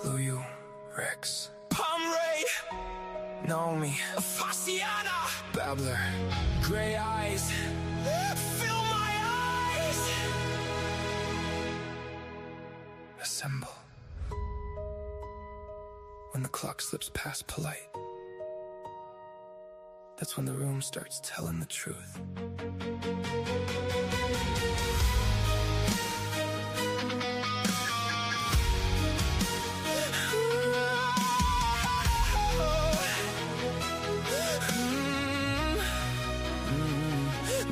Fillmyeyes. Pomray, Naomi, Fasciana, Babbler, Gray Eyes, fill my eyes. Assemble. When the clock slips past polite, that's when the room starts telling the truth.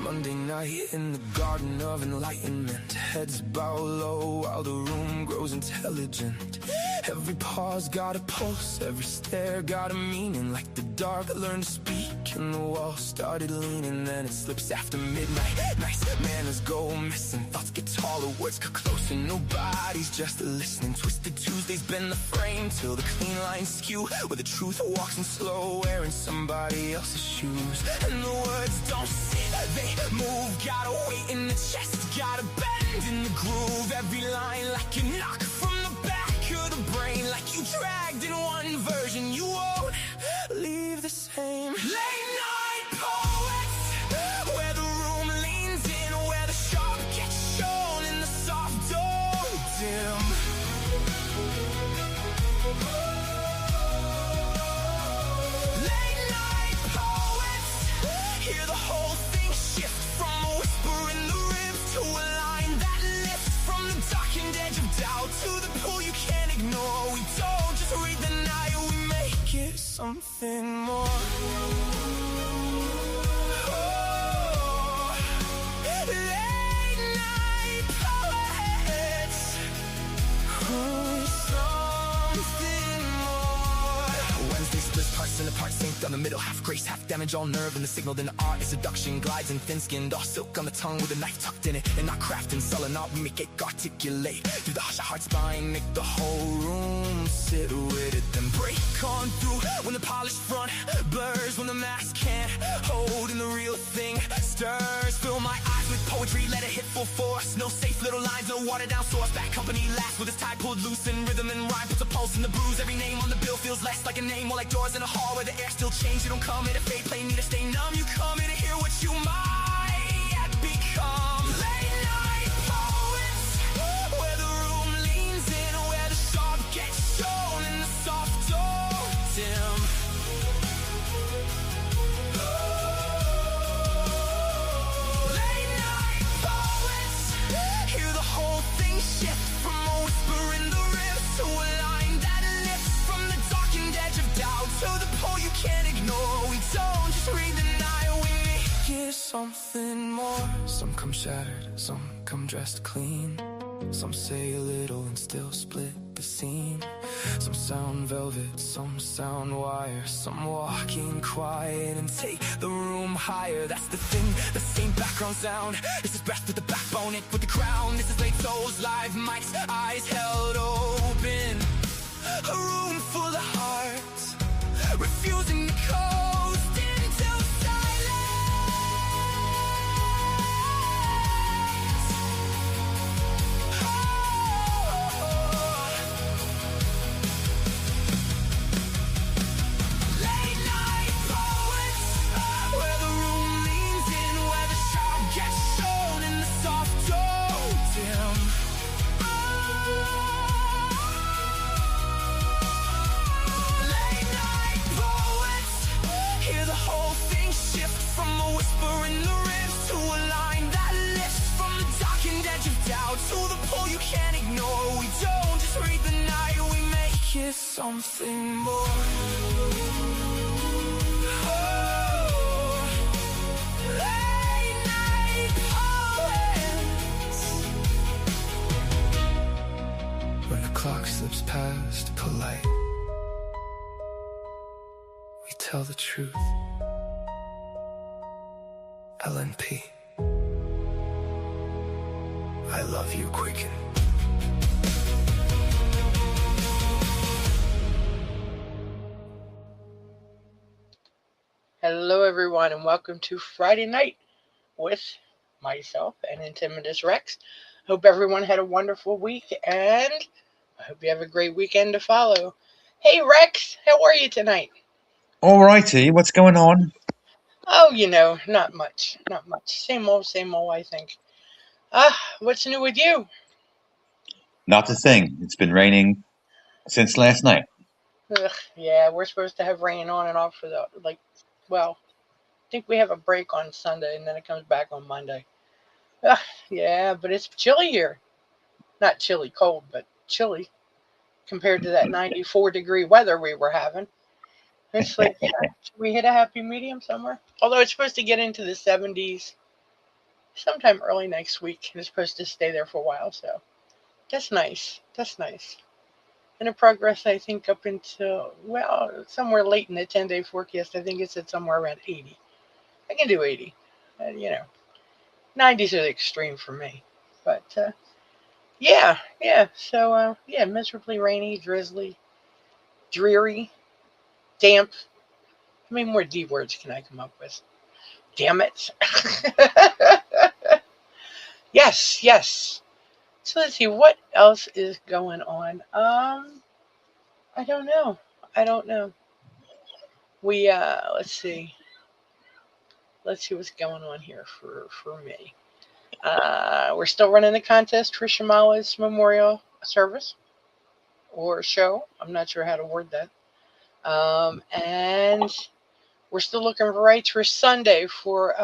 Monday night in the garden of enlightenment, heads bow low while the room grows intelligent. Every pause got a pulse, every stare got a meaning. Like the dark learned to speak and the wall started leaning. Then it slips after midnight, nice manners go missing. Thoughts get taller, words cut closer, nobody's just listening. Twisted Tuesdays bend the frame till the clean lines skew, where the truth walks in slow, wearing somebody else's shoes. And the words don't sit, they move. Gotta wait in the chest, gotta bend in the groove. Every line like a knock from the back of the brain, like you dragged in one version, you won't leave the same. Late night poets, where the room leans in, where the sharp gets shown and the soft don't dim. Late night poets, hear the whole thing shift from a whisper in the ribs to a line that lifts from the darkened edge of doubt to the pull you can't ignore. We don't just read the night, we make it something more. Oh, late night poets, oh, something more. Wednesday splits parts in the part synced on the middle, half grace, half damage, all nerve, and the signal in the art is seduction. Glides in thin-skinned, all silk on the tongue with a knife tucked in it, and not crafting, sullen art, we make it articulate through the hush of heart spine, make the whole room sit with it, then break on through when the polished front blurs, when the mask can't hold and the real thing stirs. Fill my eyes with poetry, let it hit full force. No safe little lines, no watered down source. Bad company last with its tide pulled loose in rhythm and rhyme, puts a pulse in the bruise. Every name on the bill feels less like a name, more like doors in a hall where the air still changes. You don't come here to fade, play me to stay numb. You come here to hear what you might become. Late night poets, where the room leans in, where the sharp gets shown and the soft don't dim. Late night poets, hear the whole thing shift from a whisper in the ribs to a line that lifts from the darkened edge of doubt to the pull you can't ignore. We don't just read the night, we make it something more. Some come shattered, some come dressed clean, some say a little and still split the scene. Some sound velvet, some sound wire, some walk in quiet and take the room higher. That's the thing, the same background sound. This is breath with the backbone, it with the crown. This is late souls, live mics, eyes held open. A room full of hearts, refusing to coast into silence. Late night poets, where the room leans in, where the sharp gets shown and the soft don't dim. Late night poets, hear the whole thing shift from a whisper in the ribs to a line that lifts from the darkened edge of doubt to the pull you can't ignore. We don't just read the night, we make it something more. Oh, late night poets. When the clock slips past polite, we tell the truth. LNP. I love you, Quicken. Hello, everyone, and welcome to Friday Night with myself and IntimidusRex. Hope everyone had a wonderful week, and I hope you have a great weekend to follow. Hey, Rex, how are you tonight? All righty, what's going on? Oh, not much. Not much. Same old, I think. What's new with you? Not a thing. It's been raining since last night. Ugh, yeah, we're supposed to have rain on and off for well, I think we have a break on Sunday and then it comes back on Monday. Ugh, yeah, but it's chilly here. Not chilly cold, but chilly compared to that 94-degree weather we were having. It's like, should we hit a happy medium somewhere? Although it's supposed to get into the 70s sometime early next week. It's supposed to stay there for a while, so that's nice. That's nice. And in progress, I think up until, somewhere late in the 10-day forecast, I think it's at somewhere around 80. I can do 80. 90s are the extreme for me. But, yeah. So, yeah, miserably rainy, drizzly, dreary, damp. How many more D words can I come up with? Damn it. Yes. So let's see, what else is going on? I don't know. I don't know. We let's see. Let's see what's going on here for me. We're still running the contest for Shamala's memorial service or show. I'm not sure how to word that. And we're still looking for rights for Sunday for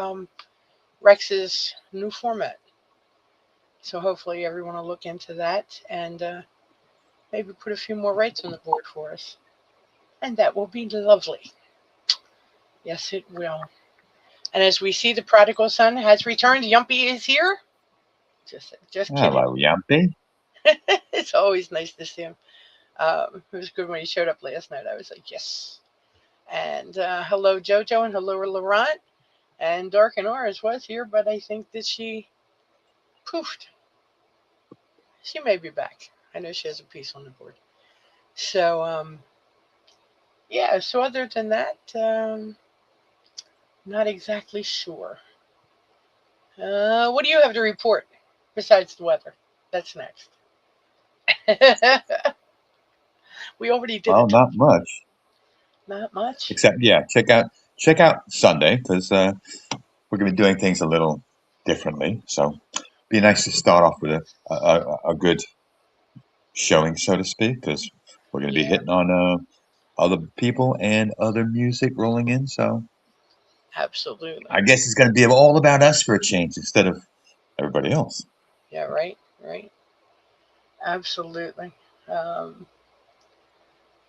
Rex's new format. So hopefully everyone will look into that and maybe put a few more rights on the board for us. And that will be lovely. Yes, it will. And as we see, the prodigal son has returned. Yumpy is here. Just kidding. Hello, Yampy. It's always nice to see him. It was good when he showed up last night. I was like, yes. And hello, Jojo, and hello, Laurent. And Dark and Ours was here, but I think that she poofed. She may be back. I know she has a piece on the board. So, yeah, so other than that, not exactly sure. What do you have to report besides the weather? That's next. We already did Well, it. not much. Not much. Except, yeah, check out Sunday because we're going to be doing things a little differently. So, be nice to start off with a good showing, so to speak, because we're going to be Yeah, hitting on other people and other music rolling in. So, absolutely. I guess it's going to be all about us for a change instead of everybody else. Yeah, right. Absolutely. Um,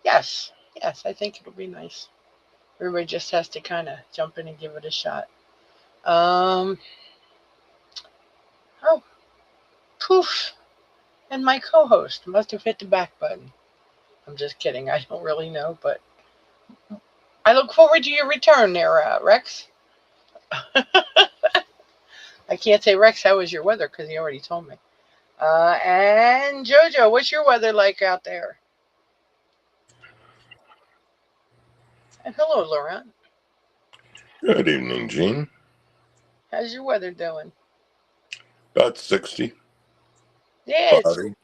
yes, I think it'll be nice. Everybody just has to kind of jump in and give it a shot. Um, oh, poof. And my co-host must have hit the back button. I'm just kidding. I don't really know, but I look forward to your return there, Rex. I can't say, Rex, how was your weather? Because he already told me. And Jojo, what's your weather like out there? And hello, Laurent. Good evening, Gene. How's your weather doing? About 60. Yeah, it's Cloudy.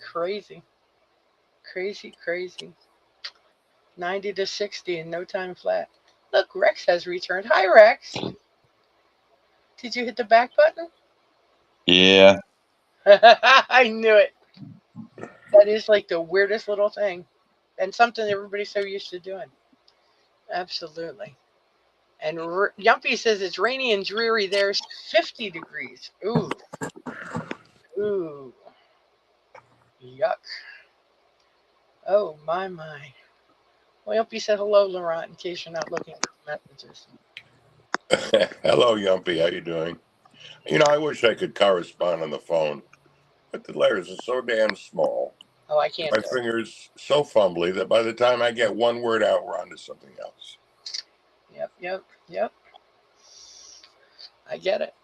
crazy. Crazy. 90 to 60 in no time flat. Look, Rex has returned. Hi, Rex. Did you hit the back button? Yeah, I knew it. That is like the weirdest little thing. And something everybody's so used to doing. Absolutely. And Yumpy says it's rainy and dreary. There's 50 degrees. Ooh. Yuck. Oh, my. Well, Yumpy said hello, Laurent, in case you're not looking at the messages. Hello, Yumpy. How you doing? I wish I could correspond on the phone, but the letters are so damn small. Oh, I can't My do it. fingers so fumbly that by the time I get one word out, we're on to something else. Yep. I get it.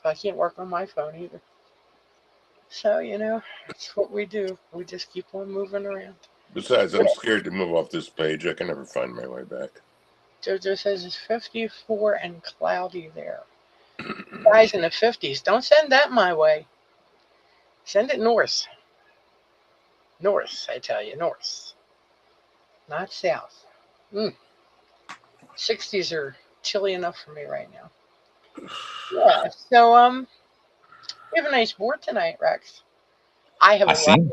I can't work on my phone either. So, it's what we do. We just keep on moving around. Besides, I'm scared to move off this page. I can never find my way back. Jojo says it's 54 and cloudy there. Guys in the 50s, don't send that my way. Send it north. North, I tell you, north, not south. 60s are chilly enough for me right now. Yeah. So we have a nice board tonight, Rex. I have I a lot. see.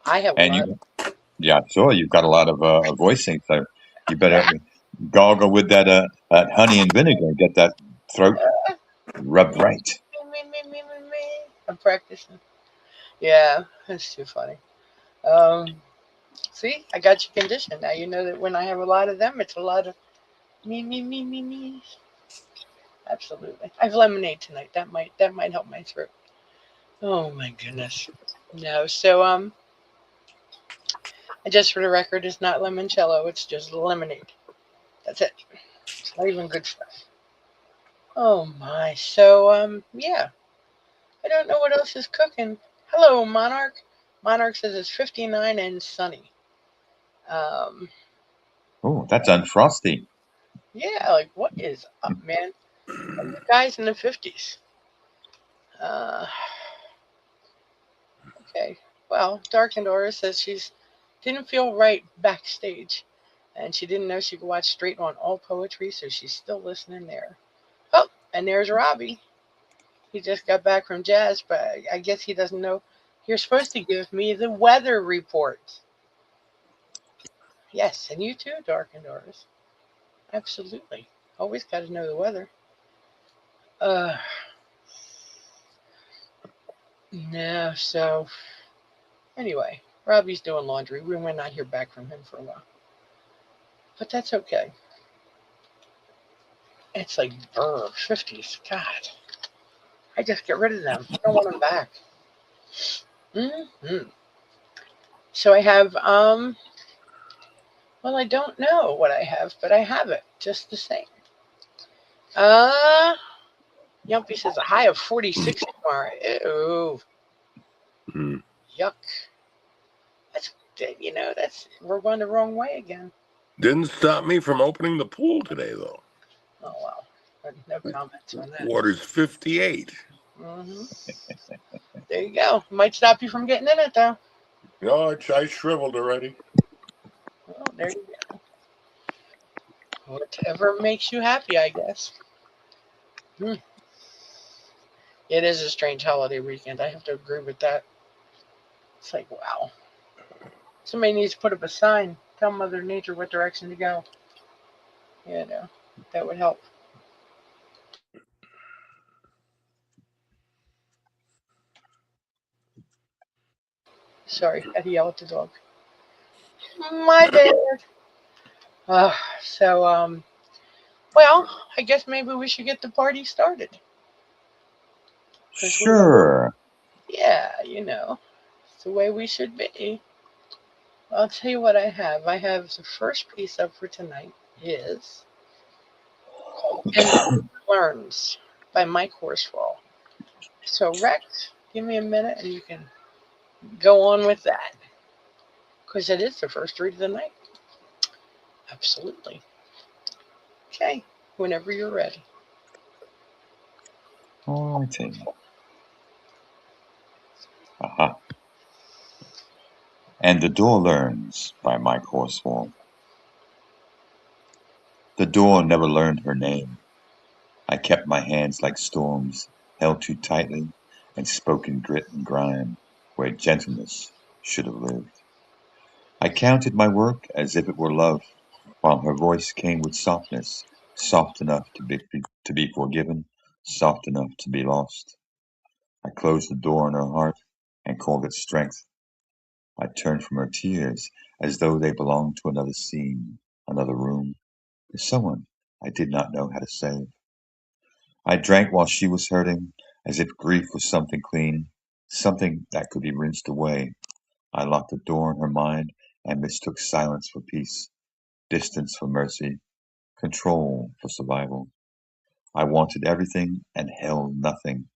I have a And lot. you, yeah, sure, you've got a lot of voicing, so you better gargle with that honey and vinegar and get that throat rubbed right. Me. I'm practicing. Yeah, that's too funny. Um, See, I got you conditioned. Now you know that when I have a lot of them, it's a lot of me. Absolutely. I have lemonade tonight. That might help my throat. Oh my goodness. No, so just for the record, it's not limoncello. It's just lemonade. That's it. It's not even good stuff. Oh my. So yeah. I don't know what else is cooking. Hello, Monarch. Monarch says it's 59 and sunny. Um, Oh, that's unfrosty. yeah, like what is up, man? You guys in the 50s. Uh, okay. Well, Dark Endora says she's didn't feel right backstage, and she didn't know she could watch straight on all poetry, so she's still listening there. Oh, and there's Robbie. He just got back from jazz, but I guess he doesn't know. You're supposed to give me the weather report. Yes, and you too, Dark Endoras. Absolutely. Always got to know the weather. Uh, no, so anyway, Robbie's doing laundry. We might not hear back from him for a while, but that's okay. It's like 50s. God, I just get rid of them. I don't want them back. Hmm. So I have well, I don't know what I have, but I have it just the same. Uh, Yumpy says a high of 46 tomorrow. Ew, Mm. yuck. That's that's we're going the wrong way again. Didn't stop me from opening the pool today, though. Oh wow, no comments on that. Water's 58. Hmm. There you go. Might stop you from getting in it though. No, I shriveled already. Well, there you go. Whatever makes you happy, I guess. Hmm. It is a strange holiday weekend. I have to agree with that. It's like wow. Somebody needs to put up a sign, tell Mother Nature what direction to go. That would help. Sorry, had to yell at the dog. My bad. Uh, so, well, I guess maybe we should get the party started. Sure. Yeah, it's the way we should be. I'll tell you what I have. I have the first piece up for tonight is called And Learns by Mike Horsfall. So, Rex, give me a minute and you can go on with that. Because it is the first read of the night. Absolutely. Okay, whenever you're ready. Alrighty. Aha. And the Door Learns by Mike Horsfall. The door never learned her name. I kept my hands like storms, held too tightly, and spoke in grit and grime, where gentleness should have lived. I counted my work as if it were love, while her voice came with softness, soft enough to be forgiven, soft enough to be lost. I closed the door on her heart and called it strength. I turned from her tears as though they belonged to another scene, another room, to someone I did not know how to save. I drank while she was hurting, as if grief was something clean, something that could be rinsed away. I locked the door in her mind and mistook silence for peace, distance for mercy, control for survival. I wanted everything and held nothing.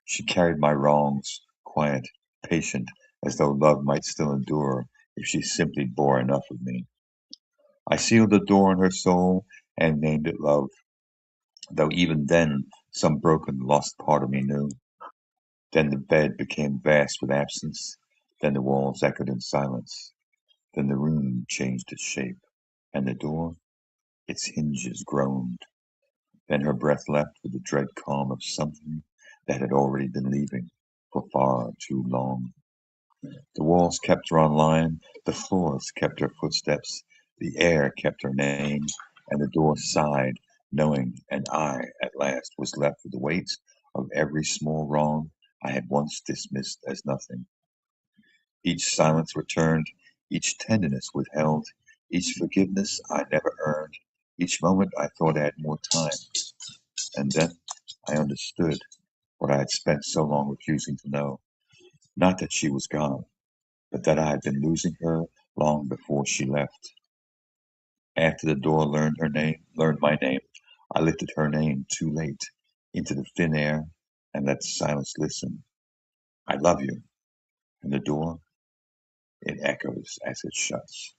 She carried my wrongs, quiet, patient, as though love might still endure if she simply bore enough of me. I sealed the door in her soul and named it love, though even then some broken, lost part of me knew. Then the bed became vast with absence, Then the walls echoed in silence. Then the room changed its shape, and the door, its hinges groaned. Then her breath left with the dread calm of something that had already been leaving for far too long. The walls kept her on line, the floors kept her footsteps, the air kept her name, and the door sighed, knowing, and I, at last, was left with the weight of every small wrong I had once dismissed as nothing. Each silence returned, each tenderness withheld, each forgiveness I never earned, each moment I thought I had more time, and then I understood what I had spent so long refusing to know. Not that she was gone, but that I had been losing her long before she left. After the door learned my name, I lifted her name too late into the thin air and let silence listen. I love you, and the door, it echoes as it shuts.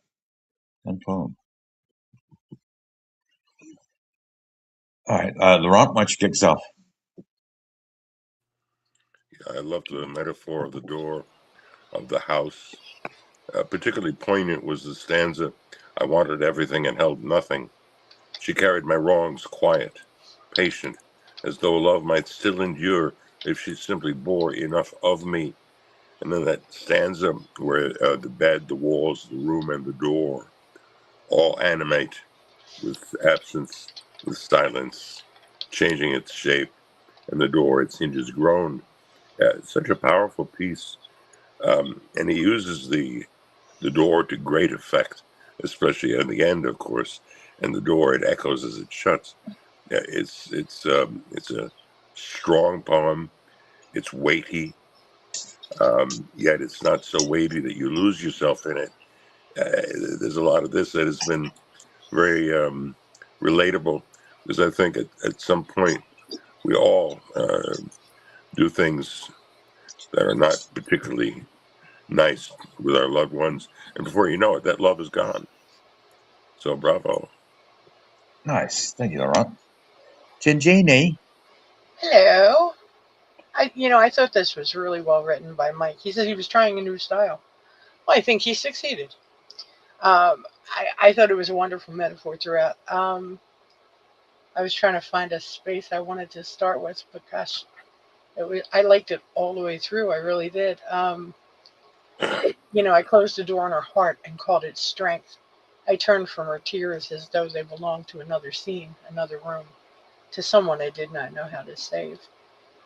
End poem. All right, Laurent, why don't you kick us off? I love the metaphor of the door, of the house. Particularly poignant was the stanza, I wanted everything and held nothing. She carried my wrongs quiet, patient, as though love might still endure if she simply bore enough of me. And then that stanza where the bed, the walls, the room, and the door all animate with absence, with silence, changing its shape, and the door, its hinges groaned. Such a powerful piece. And he uses the door to great effect, especially at the end, of course. And the door, it echoes as it shuts. It's a strong poem. It's weighty, yet it's not so weighty that you lose yourself in it. There's a lot of this that has been very relatable, because I think at some point we all do things that are not particularly nice with our loved ones, and before you know it, that love is gone. So bravo. Nice. Thank you, Laurent. Gingini. Hello. I thought this was really well written by Mike. He said he was trying a new style. Well, I think he succeeded. I thought it was a wonderful metaphor throughout. I was trying to find a space I wanted to start with, but gosh, I liked it all the way through. I really did. I closed the door on her heart and called it strength. I turned from her tears as though they belonged to another scene, another room, to someone I did not know how to save.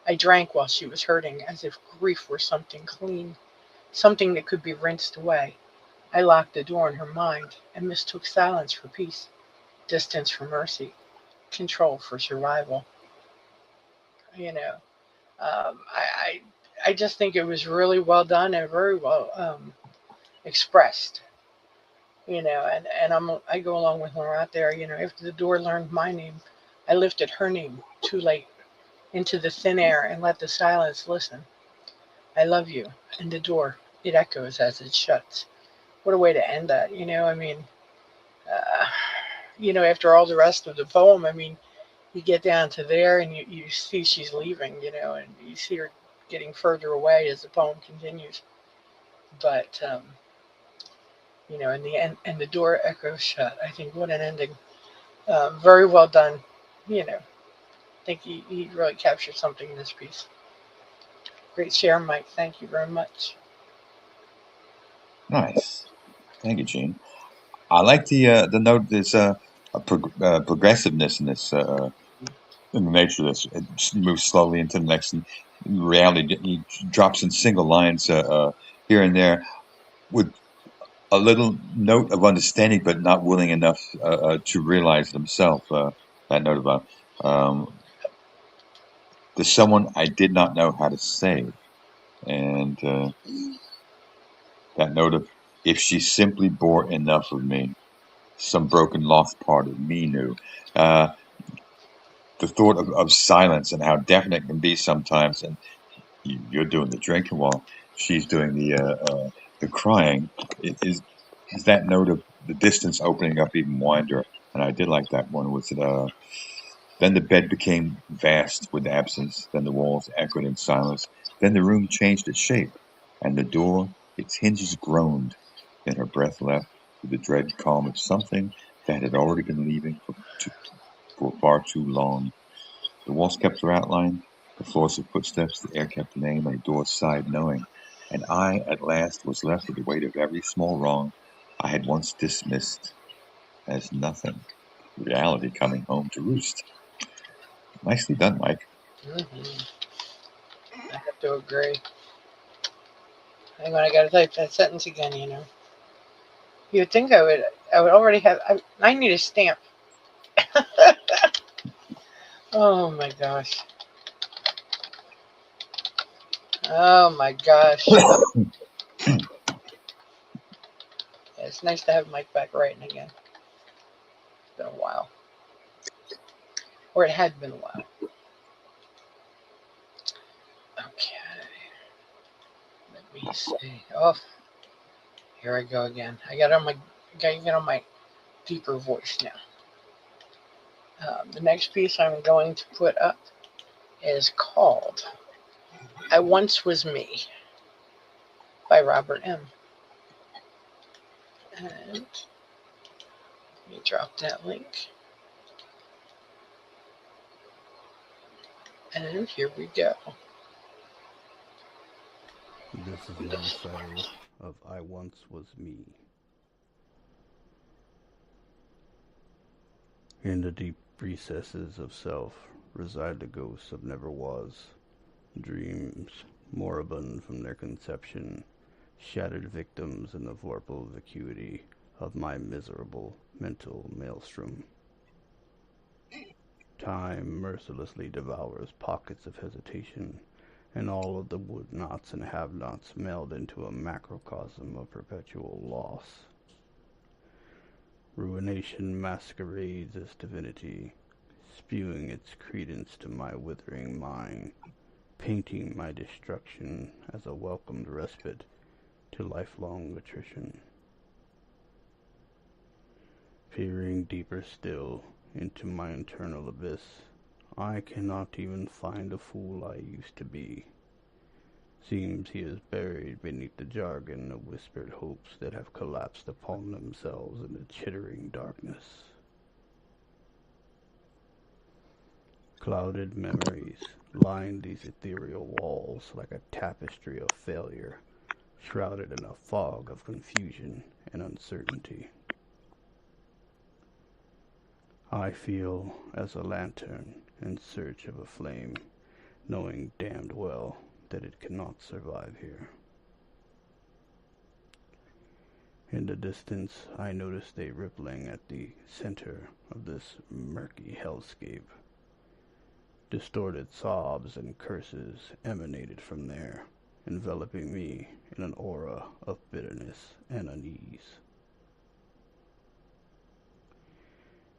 I drank while she was hurting, as if grief were something clean, something that could be rinsed away. I locked the door in her mind and mistook silence for peace, distance for mercy, control for survival. You know, I just think it was really well done and very well expressed. I go along with her out there. After the door learned my name, I lifted her name too late into the thin air and let the silence listen. I love you, and the door, it echoes as it shuts. What a way to end that, uh, after all the rest of the poem, you get down to there and you see she's leaving, and you see her getting further away as the poem continues. But, in the end, and the door echoes shut. I think what an ending. Very well done. I think he really captured something in this piece. Great share, Mike. Thank you very much. Nice. Thank you, Gene. I like the note. There's progressiveness in this in the nature of this. It moves slowly into the next. And in reality, he drops in single lines here and there with a little note of understanding, but not willing enough to realize it himself. That note about there's someone I did not know how to save, and that note of if she simply bore enough of me, some broken lost part of me knew. Uh, the thought of silence and how definite it can be sometimes, and you're doing the drinking while she's doing the crying, is that note of the distance opening up even wider. And I did like that one. Was it? Then the bed became vast with absence. Then the walls echoed in silence. Then the room changed its shape, and the door, Its hinges groaned, then her breath left with the dread calm of something that had already been leaving for far too long. The walls kept their outline, the floors of footsteps, the air kept name, and the door sighed knowing. And I, at last, was left with the weight of every small wrong I had once dismissed as nothing. Reality coming home to roost. Nicely done, Mike. I have to agree. Hang on, I gotta type that sentence again. You'd think I would already have. I need a stamp. Oh my gosh. Oh my gosh. Yeah, it's nice to have Mike back writing again. It's been a while. Or it had been a while. Okay. Let me see. Oh, here I go again. I gotta get on my deeper voice now. The next piece I'm going to put up is called I Once Was Me by Robert M. And let me drop that link. And here we go. This is the recital of I Once Was Me. In the deep recesses of self reside the ghosts of never was, dreams moribund from their conception, shattered victims in the vorpal vacuity of my miserable mental maelstrom. Time mercilessly devours pockets of hesitation, and all of the would-nots and have-nots meld into a macrocosm of perpetual loss. Ruination masquerades as divinity, spewing its credence to my withering mind, painting my destruction as a welcomed respite to lifelong attrition. Peering deeper still into my internal abyss, I cannot even find the fool I used to be. Seems he is buried beneath the jargon of whispered hopes that have collapsed upon themselves in the chittering darkness. Clouded memories line these ethereal walls like a tapestry of failure, shrouded in a fog of confusion and uncertainty. I feel as a lantern in search of a flame, knowing damned well that it cannot survive here. In the distance, I noticed a rippling at the center of this murky hellscape. Distorted sobs and curses emanated from there, enveloping me in an aura of bitterness and unease.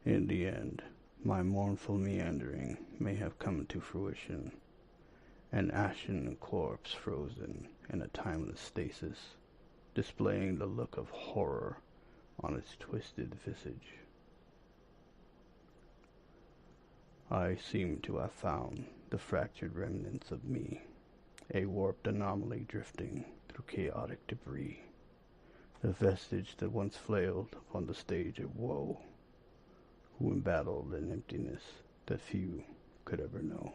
In the end, my mournful meandering may have come to fruition, an ashen corpse frozen in a timeless stasis, displaying the look of horror on its twisted visage. I seem to have found the fractured remnants of me, a warped anomaly drifting through chaotic debris, the vestige that once flailed upon the stage of woe, who embattled an emptiness that few could ever know.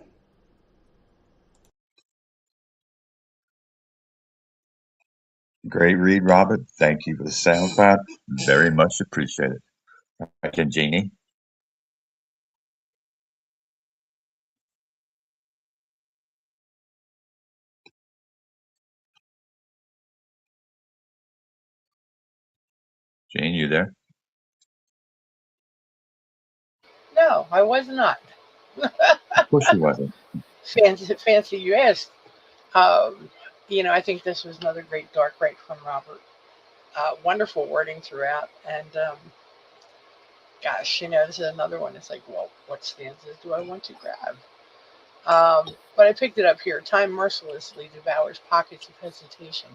Great read, Robert. Thank you for the sound clap. Very much appreciated. Okay, Jeannie. Jane, you there? No, I was not. Of course she wasn't. Fancy you asked. Um, I think this was another great dark write from Robert. Wonderful wording throughout. And gosh, this is another one. It's like, well, what stanzas do I want to grab? But I picked it up here. Time mercilessly devours pockets of hesitation,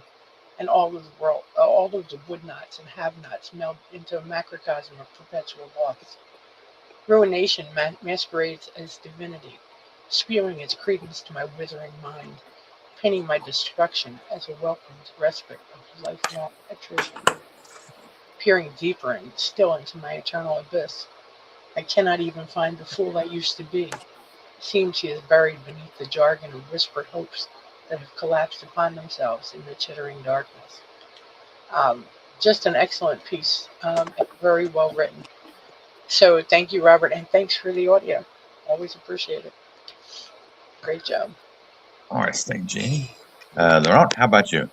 and all of the would-nots and have-nots meld into a macrocosm of perpetual loss. Ruination masquerades as divinity, spewing its credence to my withering mind, painting my destruction as a welcomed respite of lifelong attrition, peering deeper and still into my eternal abyss. I cannot even find the fool I used to be. It seems she is buried beneath the jargon of whispered hopes that have collapsed upon themselves in the chittering darkness. Um, just an excellent piece, and very well written. So thank you, Robert, and thanks for the audio. Always appreciate it. Great job. All right, thank Jeannie. Laurent, how about you?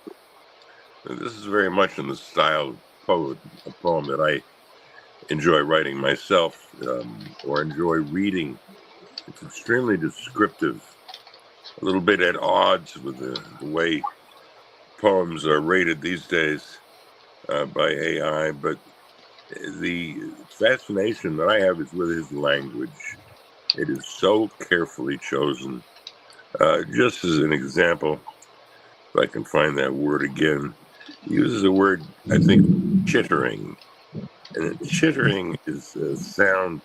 This is very much in the style of a poem that I enjoy writing myself, or enjoy reading. It's extremely descriptive, a little bit at odds with the way poems are rated these days by AI, but the fascination that I have is with his language. It is so carefully chosen. Just as an example, if I can find that word again, he uses a word, I think, chittering. And chittering is a sound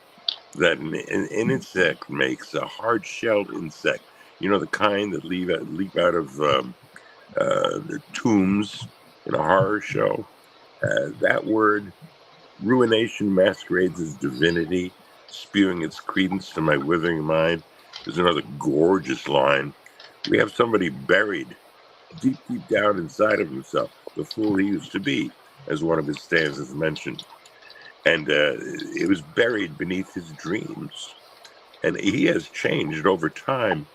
that an insect makes, a hard-shelled insect. You know, the kind that leap out of the tombs in a horror show. That word, ruination masquerades as divinity, spewing its credence to my withering mind, is another gorgeous line. We have somebody buried deep, deep down inside of himself, the fool he used to be, as one of his stanzas mentioned. And it was buried beneath his dreams. And he has changed over time.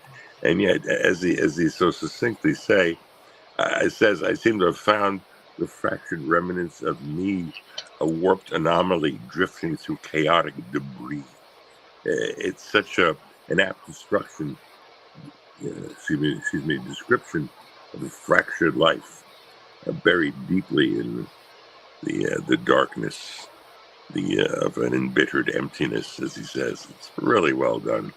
And yet, as he so succinctly says, I seem to have found the fractured remnants of me, a warped anomaly drifting through chaotic debris. It's such an apt description of a fractured life, buried deeply in the darkness, of an embittered emptiness, as he says. It's really well done.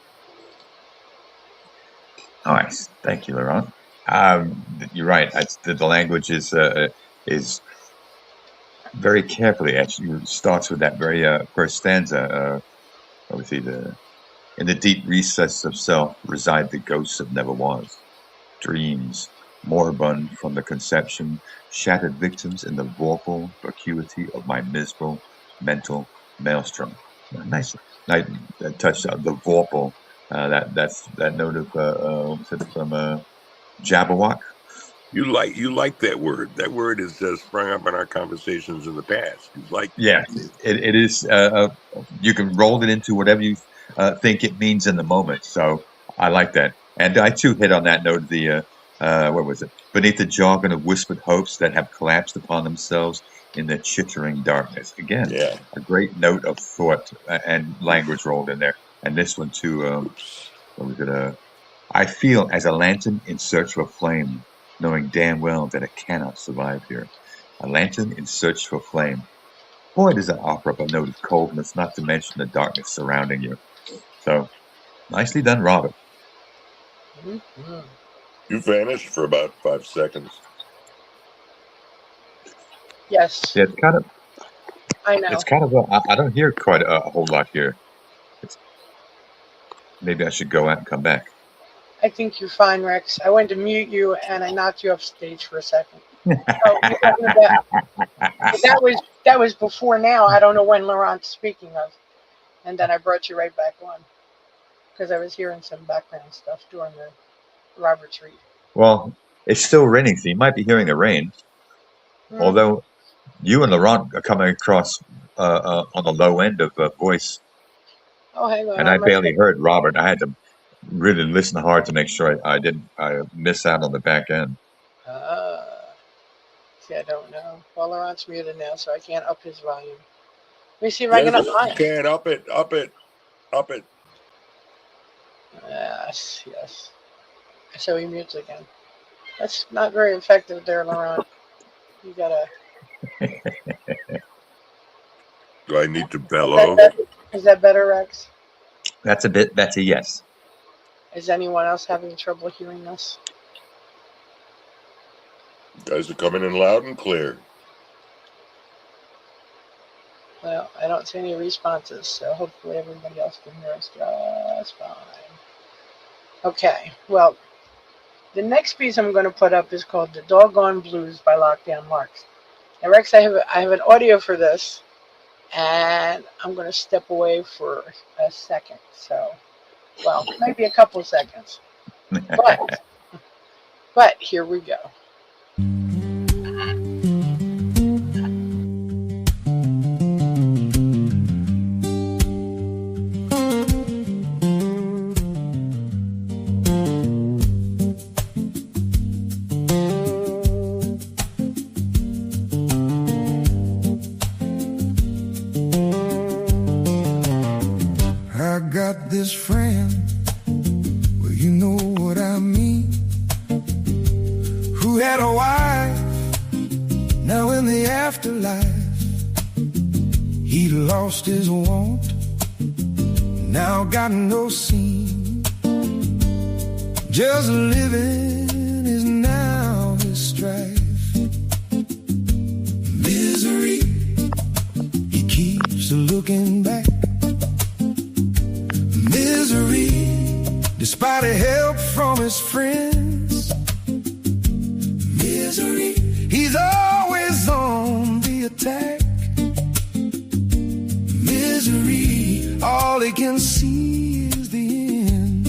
Nice, thank you, Laurent. You're right. The language is very carefully. Actually, starts with that very first stanza. Obviously, in the deep recess of self reside the ghosts of never was. Dreams, moribund from the conception, shattered victims in the vorpal vacuity of my miserable mental maelstrom. Nice, nice touch on the vorpal. That note of what was it from Jabberwock? You like that word. That word has sprung up in our conversations in the past. You like Yeah, it is. You can roll it into whatever you think it means in the moment. So I like that. And I too hit on that note of the what was it? Beneath the jargon of whispered hopes that have collapsed upon themselves in the chittering darkness. Again, Yeah. a great note of thought and language rolled in there. And this one too. Oops. What was it? I feel as a lantern in search of a flame, knowing damn well that it cannot survive here. A lantern in search for flame. Boy, does that offer up a note of coldness, not to mention the darkness surrounding you. So, nicely done, Robert. Mm-hmm. You vanished for about 5 seconds. Yes, Yeah, it's kind of, I know. it's kind of, I don't hear quite a whole lot here. Maybe I should go out and come back. I think you're fine, Rex. I went to mute you and I knocked you off stage for a second. Oh, you're talking about, that was before now. I don't know when Laurent's speaking of, and then I brought you right back on because I was hearing some background stuff during the Robert's read. Well, it's still raining, so you might be hearing the rain. Although you and Laurent are coming across on the low end of voice, Oh, hang on. and I barely heard Robert. I had to really listen hard to make sure I didn't miss out on the back end. See, I don't know. Well, Laurent's muted now, so I can't up his volume. Let me see if I can up mine. You can up it. Yes, yes. So he mutes again. That's not very effective there, Laurent. You gotta. Do I need to bellow? Is that better, Rex? That's a yes. Is anyone else having trouble hearing us? You guys are coming in loud and clear. Well, I don't see any responses, so hopefully everybody else can hear us just fine. Okay, well, The next piece I'm going to put up is called "The Doggone Blues" by Lockdown Larks. Now, Rex, I have an audio for this, and I'm going to step away for a second. So, well, maybe a couple seconds. But here we go. I got this friend, well, you know what I mean, who had a wife, now in the afterlife, he lost his want, now got no scene, just living is now his strife. Misery, he keeps looking back. Misery, despite the help from his friends. Misery, he's always on the attack. Misery, all he can see is the end.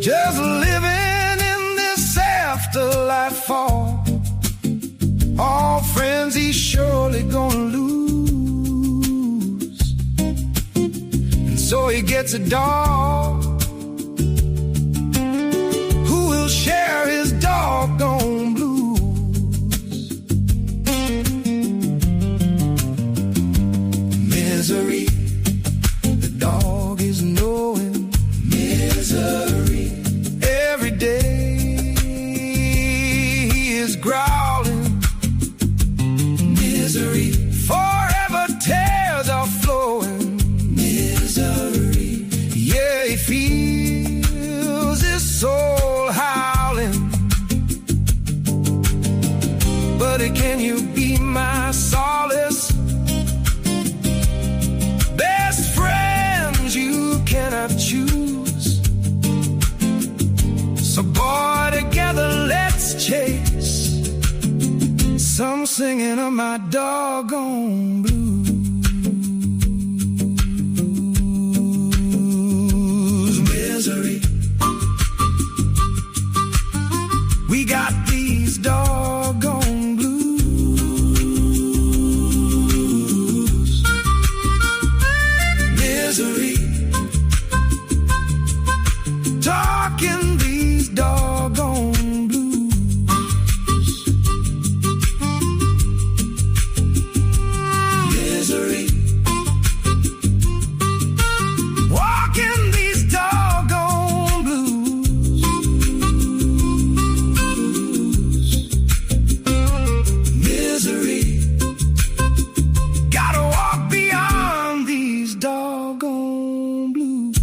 Just living in this afterlife fall. All friends he's surely gonna lose. And so he gets a dog who will share his doggone blues. Misery, the dog is knowing misery. Every day he is growling. Misery, forever tears are flowing. Misery, yeah, he feels his soul howling. But can you be my solace? Best friends you cannot choose. So boy, together let's chase some singing of my doggone blues. Misery, we got these doggone blues. Misery, talking these doggone blues. Misery, walking these doggone blues. Misery, gotta walk beyond these doggone blues.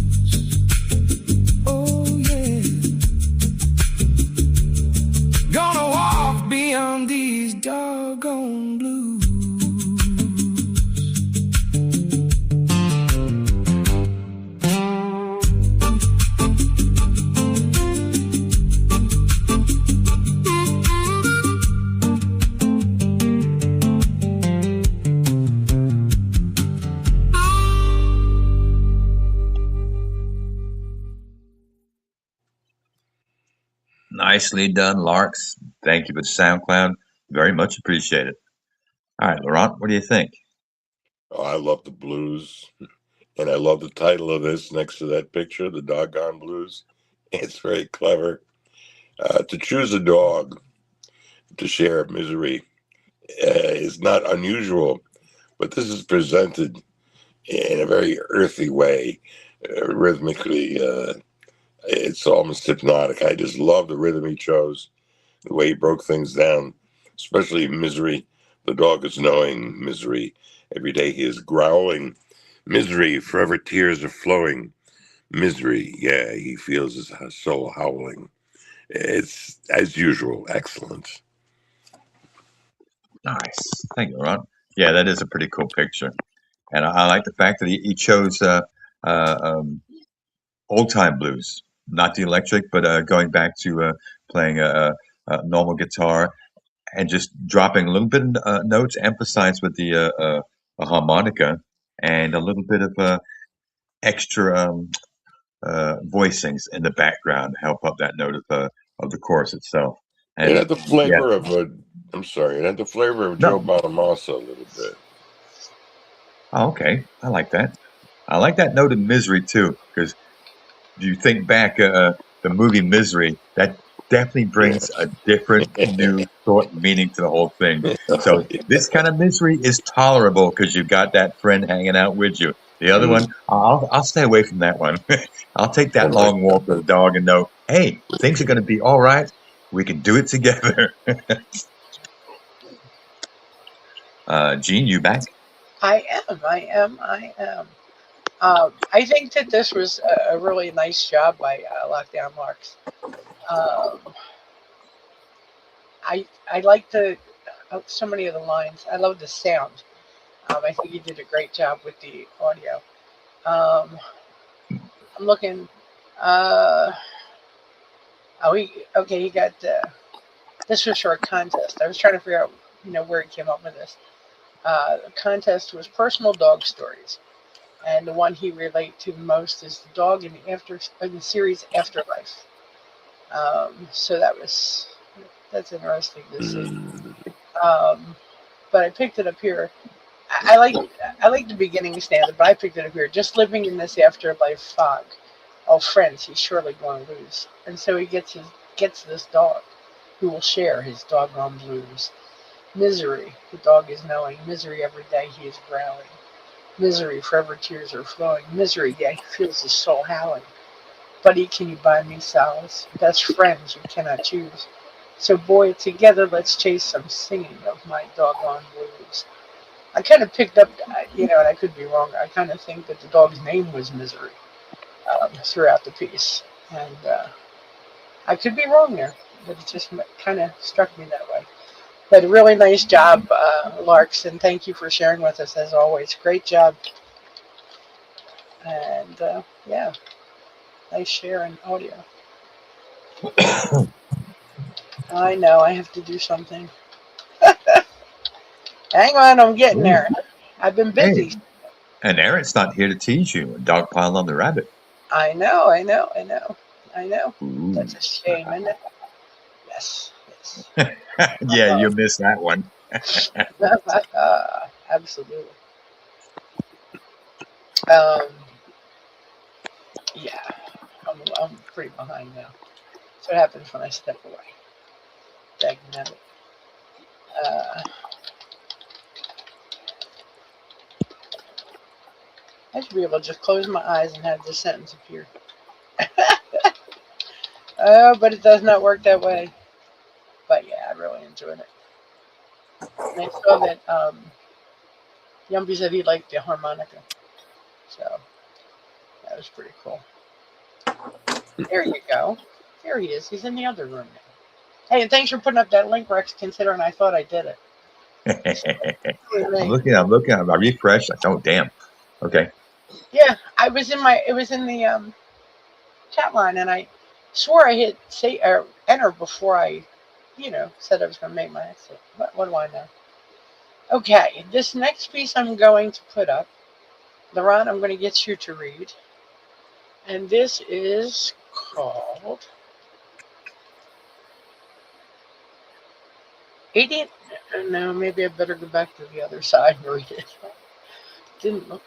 Oh yeah, gonna walk beyond these doggone blues. Nicely done, Larks. Thank you for the SoundCloud. Very much appreciated. All right, Laurent, what do you think? Oh, I love the blues. And I love the title of this next to that picture, The Doggone Blues. It's very clever. To choose a dog to share misery is not unusual, but this is presented in a very earthy way, rhythmically. It's almost hypnotic. I just love the rhythm he chose, the way he broke things down, especially misery. The dog is knowing misery. Every day he is growling. Misery, forever tears are flowing. Misery, yeah, he feels his soul howling. It's, as usual, excellent. Nice. Thank you, Ron. Yeah, that is a pretty cool picture. And I like the fact that he chose old time blues, not the electric, but going back to playing a normal guitar and just dropping a little bit of notes, emphasized with the a harmonica and a little bit of extra voicings in the background to help up that note of the chorus itself. It And had the yeah, flavor of I'm sorry, it had the flavor of Joe no, Bonamassa a little bit. oh, okay, I like that. I like that note of misery too, because if you think back, the movie Misery, that definitely brings a different, new thought and meaning to the whole thing. So this kind of misery is tolerable because you've got that friend hanging out with you. The other one, I'll stay away from that one. I'll take I that like long walk that. with the dog and know, hey, things are going to be all right. We can do it together. Gene, you back? I am. I am. I am. I think that this was a really nice job by Lockdown Marks. Um, I like the so many of the lines. I love the sound. I think you did a great job with the audio. Um, I'm looking. Uh, oh, okay. He got this was for a contest. I was trying to figure out, where he came up with this. The contest was personal dog stories, and the one he related to the most is the dog in the series Afterlife. So that's interesting to see. Um, but I picked it up here. I like the beginning stanza, but I picked it up here. Just living in this afterlife fog. Oh, friends, he's surely going to lose, and so he gets this dog, who will share his doggone blues. Misery, the dog is knowing. Misery every day he is growling. Misery, forever tears are flowing. Misery, yeah, he feels his soul howling. Buddy, can you buy me solace? Best friends you cannot choose. So, boy, together let's chase some singing of my doggone blues. I kind of picked up, and I could be wrong. I kind of think that the dog's name was Misery throughout the piece, and I could be wrong there, but it just kind of struck me that way. But a really nice job, Larks, and thank you for sharing with us as always. Great job, and yeah, nice share in audio. I know I have to do something. Hang on, I'm getting there. I've been Hey, busy. and Aaron's not here to tease you. Dog pile on the rabbit. I know, I know, I know, I know. That's Ooh. a shame, isn't it? Yes, yes. Yeah, you missed that one. Absolutely. Um, yeah, I'm pretty behind now. That's what happens when I step away. Dagnabbit. I should be able to just close my eyes and have this sentence appear. But it does not work that way. But yeah, I really enjoyed it. And I saw that Yumpy said he liked the harmonica. So that was pretty cool. There you go. There he is. He's in the other room now. Hey, and thanks for putting up that link, Rex, considering I thought I did it. I'm looking, I refreshed. Oh, damn. Okay. Yeah, it was in the chat line, and I swore I hit say or enter before I, said I was going to make my exit. What do I know? Okay, this next piece I'm going to put up, Laurent, I'm going to get you to read, and this is called 18. No, maybe I better go back to the other side and read it. Didn't look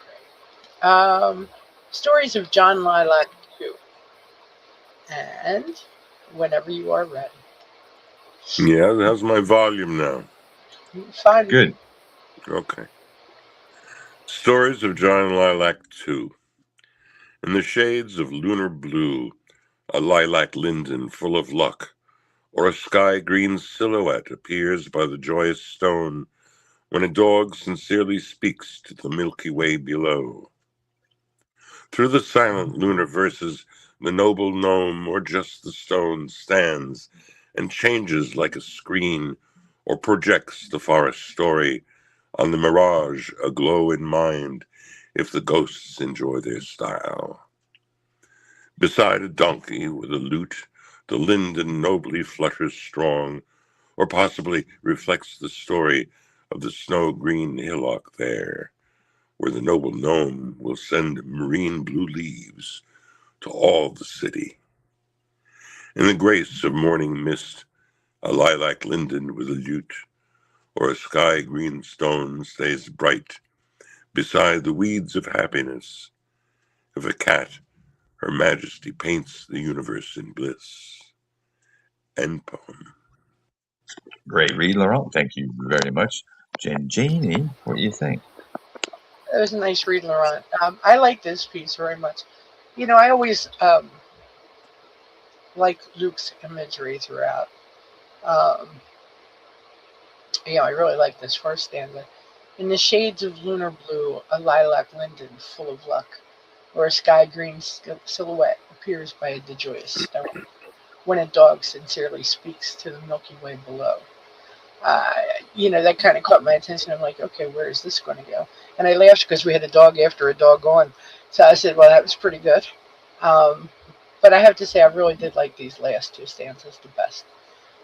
right. Stories of John Lilac 2. And whenever you are ready. Yeah, how's my volume now? Fine. Good. Okay. Stories of John Lilac 2. In the shades of lunar blue, a lilac linden full of luck, or a sky-green silhouette appears by the joyous stone when a dog sincerely speaks to the Milky Way below. Through the silent lunar verses, The noble gnome, or just the stone, stands and changes like a screen, or projects the forest story on the mirage aglow in mind, if the ghosts enjoy their style. Beside a donkey with a lute, the linden nobly flutters strong, or possibly reflects the story of the snow-green hillock there, where the noble gnome will send marine blue leaves to all the city. In the grace of morning mist, a lilac linden with a lute, or a sky-green stone stays bright beside the weeds of happiness. If a cat, her majesty paints the universe in bliss. End poem. Great read, Laurent. Thank you very much. Janie, what do you think? It was a nice read, Laurent. I like this piece very much. I always like Luke's imagery throughout. Um, I really like this first stanza. In the shades of lunar blue, a lilac linden full of luck, or a sky green silhouette appears by the joyous stone, when a dog sincerely speaks to the Milky Way below. Uh, that kind of caught my attention. I'm like, okay, where is this going to go? And I laughed because we had a dog after a dog gone. So I said, well, that was pretty good. But I have to say, I really did like these last two stanzas the best.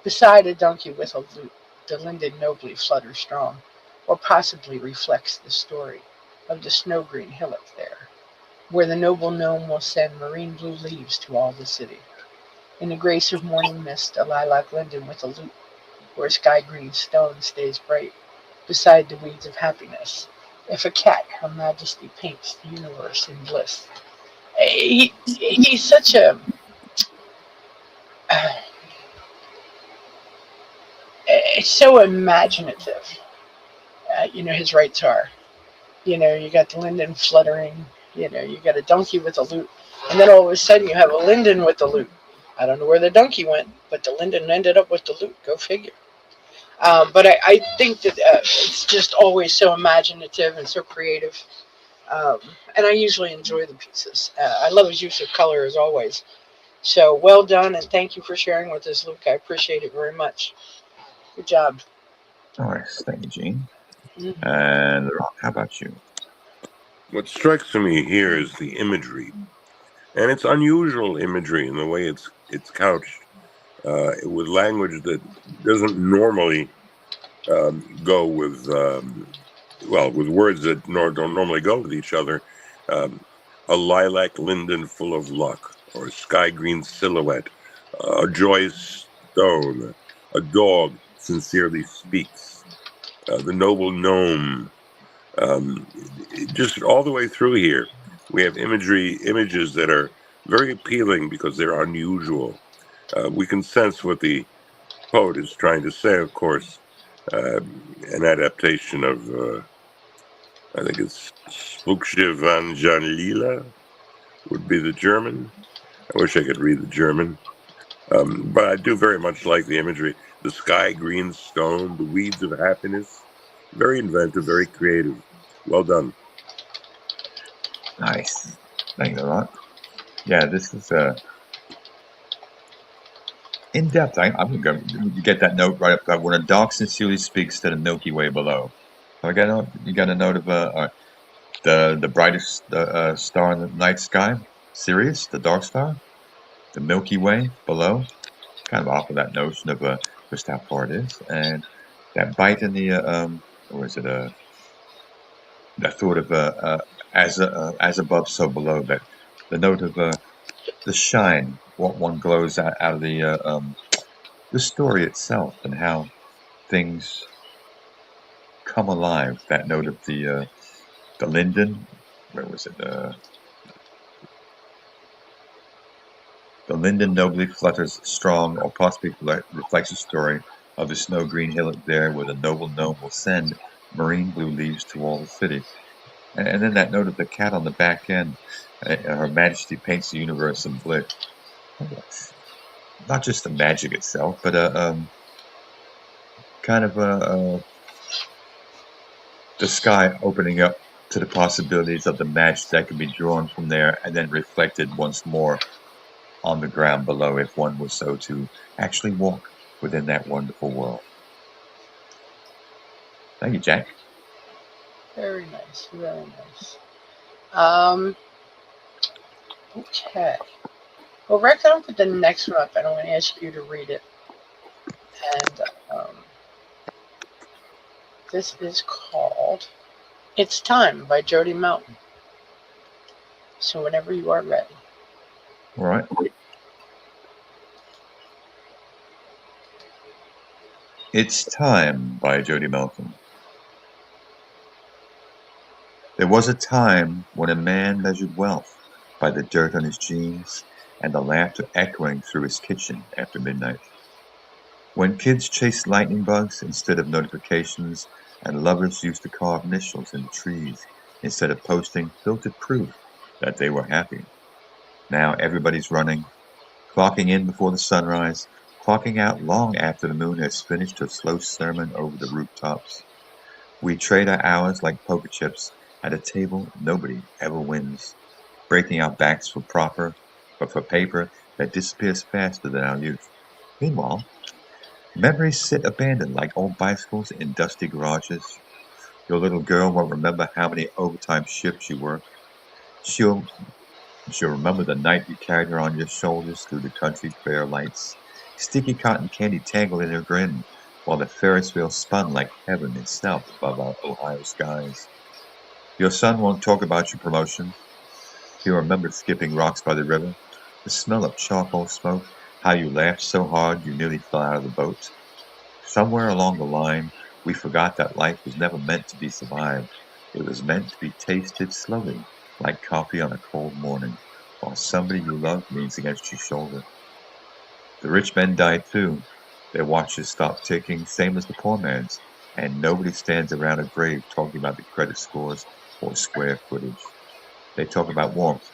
Beside a donkey with a lute, the linden nobly flutters strong, or possibly reflects the story of the snow-green hillock there, where the noble gnome will send marine blue leaves to all the city. In the grace of morning mist, a lilac linden with a lute, where a sky-green stone stays bright, beside the weeds of happiness. If a cat, her majesty paints the universe in bliss. He's such a... It's so imaginative. His rights are. You got the linden fluttering. You got a donkey with a lute. And then all of a sudden you have a linden with the lute. I don't know where the donkey went, but the linden ended up with the lute. Go figure. But I think that it's just always so imaginative and so creative. And I usually enjoy the pieces. I love his use of color as always. So well done, and thank you for sharing with us, Luke. I appreciate it very much. Good job. All right, thank you, Jean. Mm-hmm. And Laurent, how about you? What strikes me here is the imagery, and it's unusual imagery in the way it's couched with language that doesn't normally go with with words that don't normally go with each other. A lilac linden full of luck, or a sky green silhouette, a joyous stone, a dog sincerely speaks, the noble gnome. Just all the way through here, we have images that are very appealing because they're unusual. We can sense what the poet is trying to say, of course. An adaptation of, I think it's Spuksje van Jan Lila would be the German. I wish I could read the German. But I do very much like the imagery. The sky green stone, the weeds of happiness. Very inventive, very creative. Well done. Nice. Thank you a lot. Yeah, this is in depth. I'm going to get that note right up. When a dog sincerely speaks to the Milky Way below. You got a note of the brightest star in the night sky, Sirius, the dark star, the Milky Way below. Kind of off of that notion of just how far it is, and that bite in the or is it that thought of as above, so below. That the note of the shine, what one glows out of the story itself, and how things come alive. That note of the linden, where was it? The linden nobly flutters strong, or possibly reflects the story of the snow-green hillock there, where the noble gnome will send marine blue leaves to all the city. And then that note of the cat on the back end, Her Majesty paints the universe in bliss. Not just the magic itself, but kind of the sky opening up to the possibilities of the magic that can be drawn from there and then reflected once more on the ground below if one was so to actually walk within that wonderful world. Thank you, Jack. Very nice, very nice. Okay. Well, Rex, I'll put the next one up, and I'm going to ask you to read it. And this is called "It's Time" by Jody Mountain. So whenever you are ready. All right. It's Time by Jody Mountain. There was a time when a man measured wealth by the dirt on his jeans and the laughter echoing through his kitchen after midnight. When kids chased lightning bugs instead of notifications and lovers used to carve initials in the trees instead of posting filtered proof that they were happy. Now everybody's running, clocking in before the sunrise, clocking out long after the moon has finished her slow sermon over the rooftops. We trade our hours like poker chips at a table nobody ever wins, breaking our backs for paper that disappears faster than our youth. Meanwhile, memories sit abandoned like old bicycles in dusty garages. Your little girl won't remember how many overtime shifts you worked. She'll remember the night you carried her on your shoulders through the country fair lights, sticky cotton candy tangled in her grin, while the Ferris wheel spun like heaven itself above our Ohio skies. Your son won't talk about your promotion. He'll remember skipping rocks by the river, the smell of charcoal smoke, how you laughed so hard you nearly fell out of the boat. Somewhere along the line, we forgot that life was never meant to be survived. It was meant to be tasted slowly, like coffee on a cold morning, while somebody you love leans against your shoulder. The rich men die too. Their watches stop ticking, same as the poor man's, and nobody stands around a grave talking about the credit scores or square footage. They talk about warmth,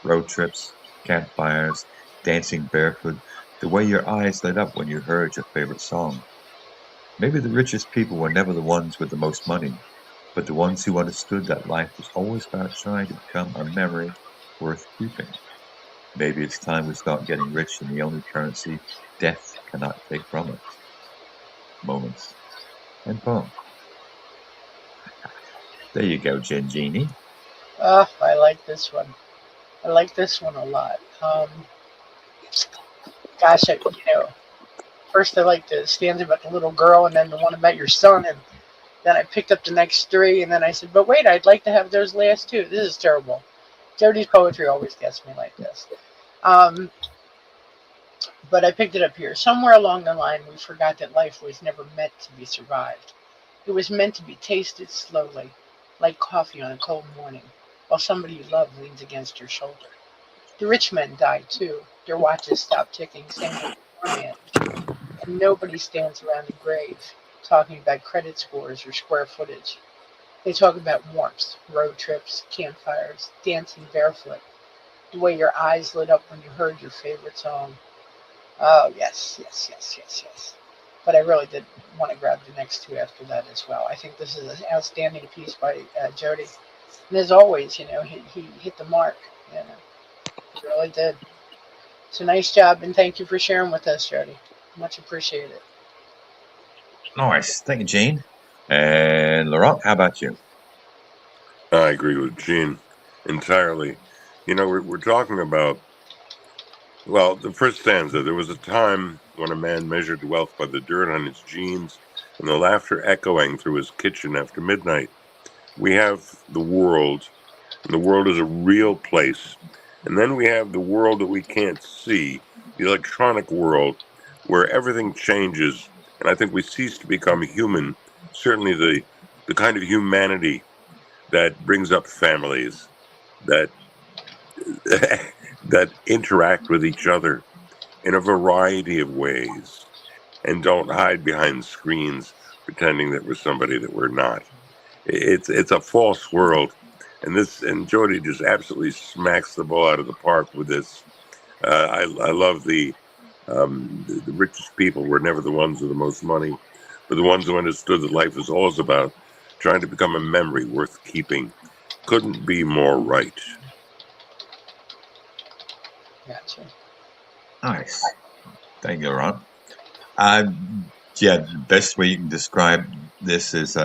road trips, campfires, dancing barefoot, the way your eyes lit up when you heard your favorite song. Maybe the richest people were never the ones with the most money, but the ones who understood that life was always about trying to become a memory worth keeping. Maybe it's time we start getting rich in the only currency death cannot take from us. Moments and poem. There you go, Jen Genie. I like this one. I like this one a lot. Gosh, first I like the stanza about the little girl, and then the one about your son, and then I picked up the next three, and then I said, but wait, I'd like to have those last two. This is terrible. Jody's poetry always gets me like this. But I picked it up here. Somewhere along the line, we forgot that life was never meant to be survived. It was meant to be tasted slowly, like coffee on a cold morning, while somebody you love leans against your shoulder. The rich men die too. Their watches stop ticking, same as the poor man. And nobody stands around the grave talking about credit scores or square footage. They talk about warmth, road trips, campfires, dancing barefoot, the way your eyes lit up when you heard your favorite song. Oh, yes. But I really did want to grab the next two after that as well. I think this is an outstanding piece by Jody. And as always, he hit the mark. He really did. So nice job, and thank you for sharing with us, Jody. Much appreciated. Nice. Thank you, Gene. And Laurent, how about you? I agree with Gene entirely. We're talking about, well, the first stanza, there was a time when a man measured wealth by the dirt on his jeans and the laughter echoing through his kitchen after midnight. We have the world, and the world is a real place. And then we have the world that we can't see, the electronic world, where everything changes. And I think we cease to become human, certainly the kind of humanity that brings up families, that that interact with each other in a variety of ways and don't hide behind screens pretending that we're somebody that we're not. It's a false world, and Jody just absolutely smacks the ball out of the park with this. I love the richest people were never the ones with the most money, but the ones who understood that life is always about trying to become a memory worth keeping. Couldn't be more right. Gotcha. Nice. Thank you, Ron. Yeah, the best way you can describe this is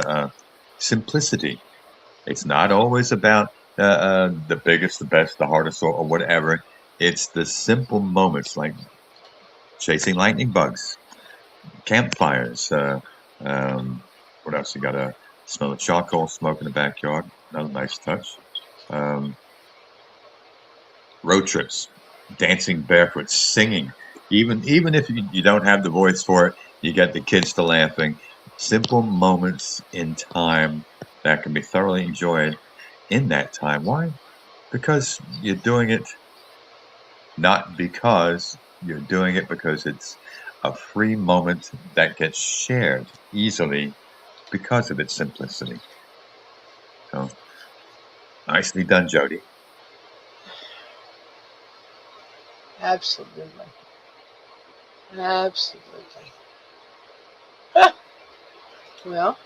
simplicity. It's not always about the biggest, the best, the hardest, or whatever. It's the simple moments like chasing lightning bugs, campfires. What else? You got to smell the charcoal smoke in the backyard. Another nice touch. Um, road trips, dancing barefoot, singing. Even if you don't have the voice for it, you get the kids to laughing. Simple moments in time that can be thoroughly enjoyed in that time. Why? Because you're doing it not because you're doing it because it's a free moment that gets shared easily because of its simplicity. So nicely done, Jody. Absolutely. Absolutely. Well,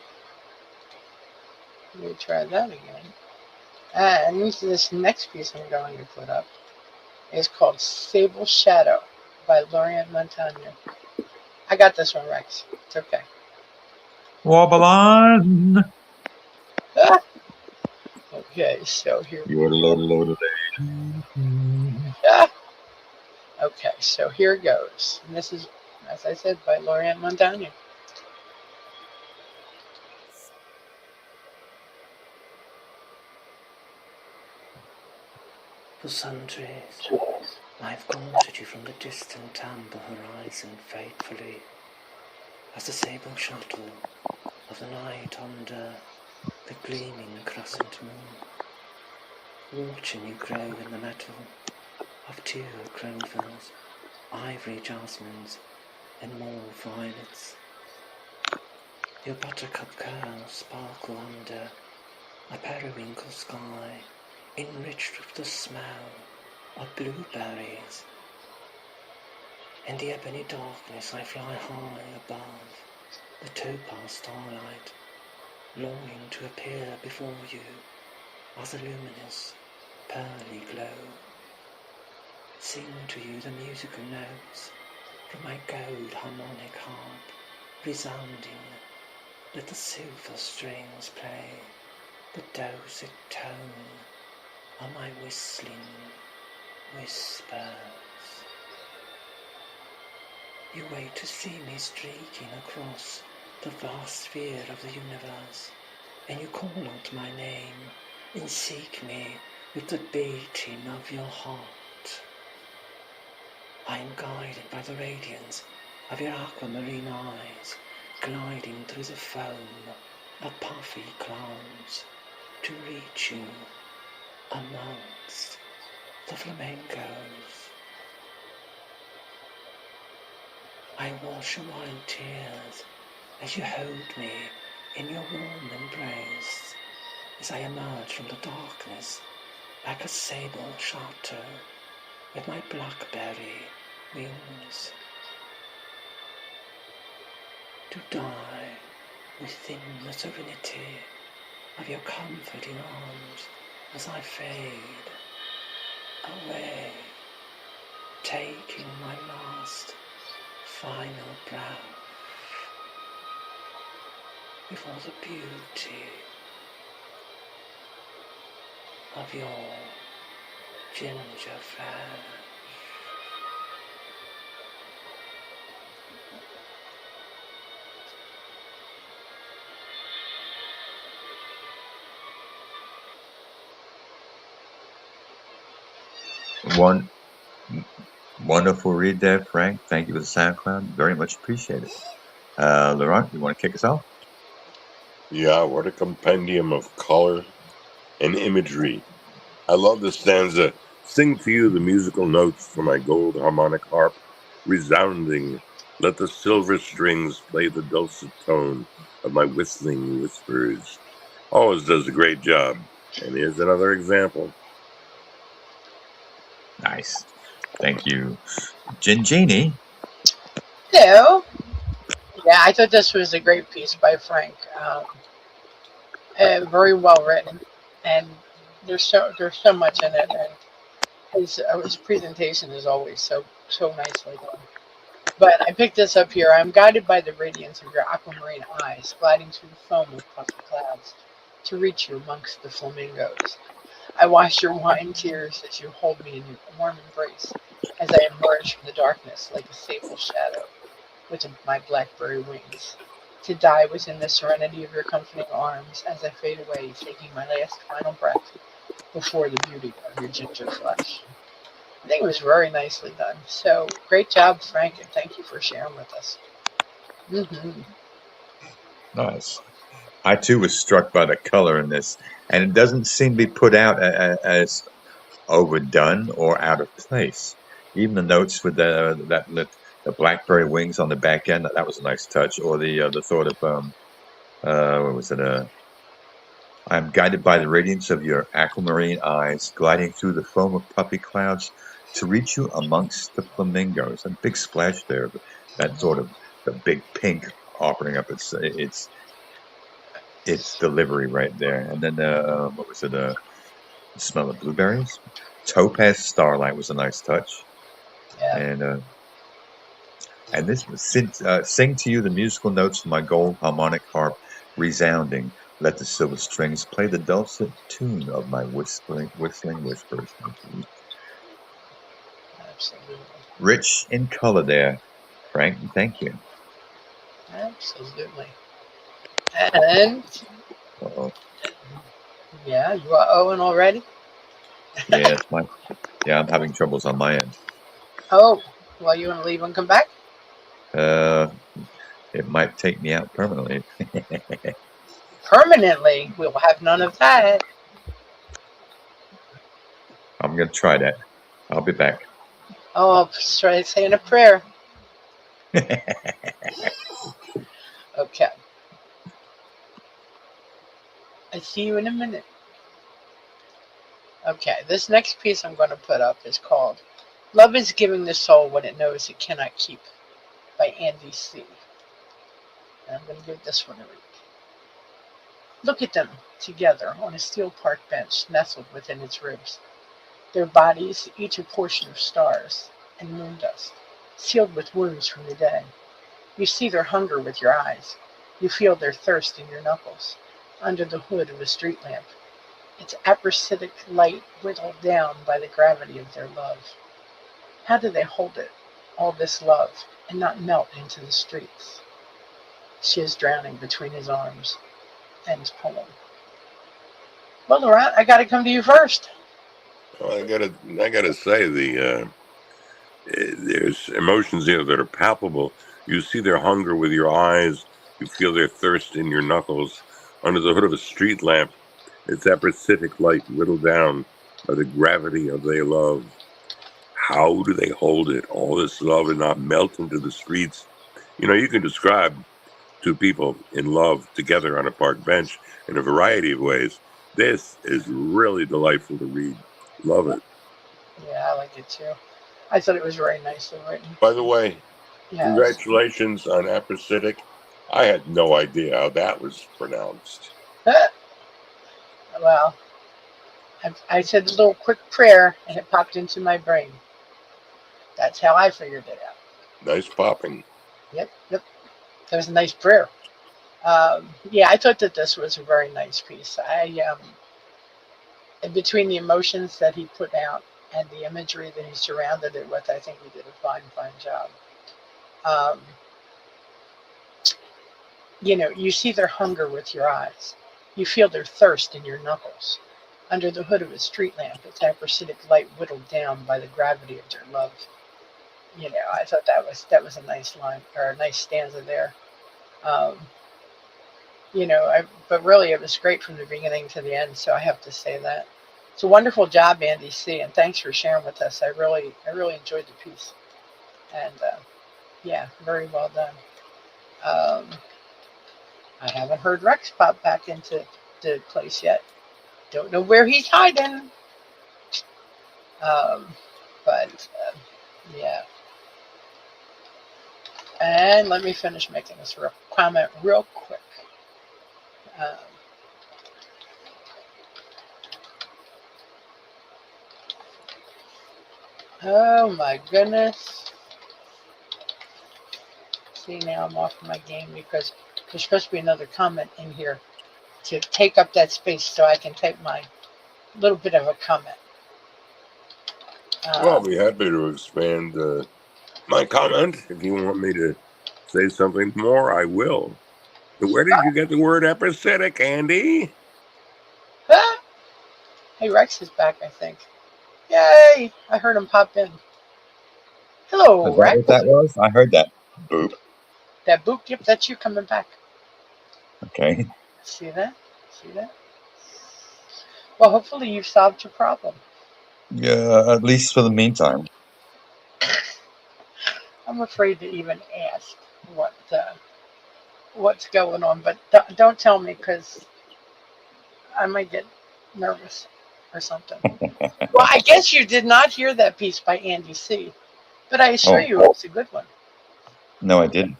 let me try that again. And this next piece I'm going to put up is called Sable Shadow by Lorient Montagna. I got this one, Rex. It's okay. Wobble on. Okay, so here we You're go. loaded. Ah, okay, so here goes. And this is, as I said, by Lorient Montagna. For centuries, I've courted you from the distant amber horizon faithfully, as the sable shuttle of the night under the gleaming crescent moon, watching you grow in the metal of teal clovers, ivory jasmines, and mauve violets. Your buttercup curls sparkle under a periwinkle sky, enriched with the smell of blueberries. In the ebony darkness I fly high above the topaz starlight, longing to appear before you as a luminous, pearly glow. Sing to you the musical notes from my gold harmonic harp, resounding. Let the silver strings play the dulcet tone of my whistling whispers. You wait to see me streaking across the vast sphere of the universe, and you call out my name and seek me with the beating of your heart. I am guided by the radiance of your aquamarine eyes, gliding through the foam of puffy clouds to reach you amongst the flamencos. I wash away tears as you hold me in your warm embrace, as I emerge from the darkness like a sable shadow with my blackberry wings, to die within the serenity of your comforting arms as I fade away, taking my last final breath before the beauty of your ginger flesh. One wonderful read there, Frank. Thank you for the SoundCloud. Very much appreciated. Laurent, you want to kick us off? Yeah, what a compendium of color and imagery. I love the stanza. Sing to you the musical notes from my gold harmonic harp, resounding. Let the silver strings play the dulcet tone of my whistling whispers. Always does a great job. And here's another example. Nice. Thank you. Gingini. Hello. Yeah, I thought this was a great piece by Frank. Very well written, and there's so much in it, and his presentation is always so So nicely done. But I picked this up here. I'm guided by the radiance of your aquamarine eyes, gliding through the foam of puffy clouds to reach you amongst the flamingos. I wash your wine tears as you hold me in your warm embrace as I emerge from the darkness like a sable shadow with my blackberry wings, to die within the serenity of your comforting arms as I fade away, taking my last final breath before the beauty of your ginger flesh. I think it was very nicely done. So great job, Frank, and thank you for sharing with us. Mm-hmm. Nice. I too was struck by the color in this, and it doesn't seem to be put out as overdone or out of place. Even the notes with the blackberry wings on the back end, that was a nice touch. Or the thought of what was it? I'm guided by the radiance of your aquamarine eyes, gliding through the foam of puffy clouds to reach you amongst the flamingos. A big splash there. That sort of the big pink offering up its delivery right there. And then what was it? The smell of blueberries. Topaz starlight was a nice touch. Yeah, And this was sing to you the musical notes of my gold harmonic harp resounding. Let the silver strings play the dulcet tune of my whistling whispers. absolutely. Rich in color there, Frank. Thank you. Absolutely. And Uh-oh. yeah, you are Owen already? Yeah, I'm having troubles on my end. Oh, well, you want to leave and come back? Uh, it might take me out permanently. Permanently. We'll have none of that. I'm gonna try that. I'll be back. Oh, I'll try saying a prayer. Okay. I see you in a minute. Okay, this next piece I'm going to put up is called Love is Giving the Soul What It Knows It Cannot Keep by Andy C. And I'm going to give this one a read. Look at them together on a steel park bench nestled within its ribs. Their bodies, each a portion of stars and moon dust, sealed with wounds from the day. You see their hunger with your eyes. You feel their thirst in your knuckles, under the hood of a street lamp, its apersitic light whittled down by the gravity of their love. How do they hold it, all this love, and not melt into the streets? She is drowning between his arms. Ends poem. Well, Laurent, I got to come to you first. Well, I gotta say there's emotions here that are palpable. You see their hunger with your eyes. You feel their thirst in your knuckles. Under the hood of a street lamp, it's that Pacific light whittled down by the gravity of their love. How do they hold it, all this love, and not melt into the streets? You can describe two people in love together on a park bench in a variety of ways. This is really delightful to read. Love it. Yeah, I like it too. I thought it was very nicely written. By the way, Yes. congratulations on Apacitic. I had no idea how that was pronounced. Well, I said a little quick prayer and it popped into my brain. That's how I figured it out. Nice popping. Yep, yep. That was a nice prayer. Yeah, I thought that this was a very nice piece. Between the emotions that he put out and the imagery that he surrounded it with, I think he did a fine, fine job. Um, you see their hunger with your eyes. You feel their thirst in your knuckles. Under the hood of a street lamp, its apersitic light whittled down by the gravity of their love. I thought that was a nice line or a nice stanza there. Um, but really it was great from the beginning to the end. So I have to say that it's a wonderful job, Andy C. And thanks for sharing with us. I really enjoyed the piece, and yeah, very well done. Um, I haven't heard Rex pop back into the place yet. Don't know where he's hiding. Um, but yeah. And let me finish making this comment real quick. Um, Oh my goodness. See, now I'm off my game because there's supposed to be another comment in here to take up that space so I can type my little bit of a comment. Well, I'll be happy to expand my comment. If you want me to say something more, I will. Where did you get the word episodic, Andy? Hey, Rex is back, I think. Yay! I heard him pop in. Hello, Is that Rex. what that was? I heard that. Boop. That boop, yep, that's you coming back. Okay. See that? See that? Well, hopefully you've solved your problem. Yeah, at least for the meantime. I'm afraid to even ask what's going on, but don't tell me because I might get nervous or something. Well, I guess you did not hear that piece by Andy C., but I assure Oh, you it was a good one. no, I didn't.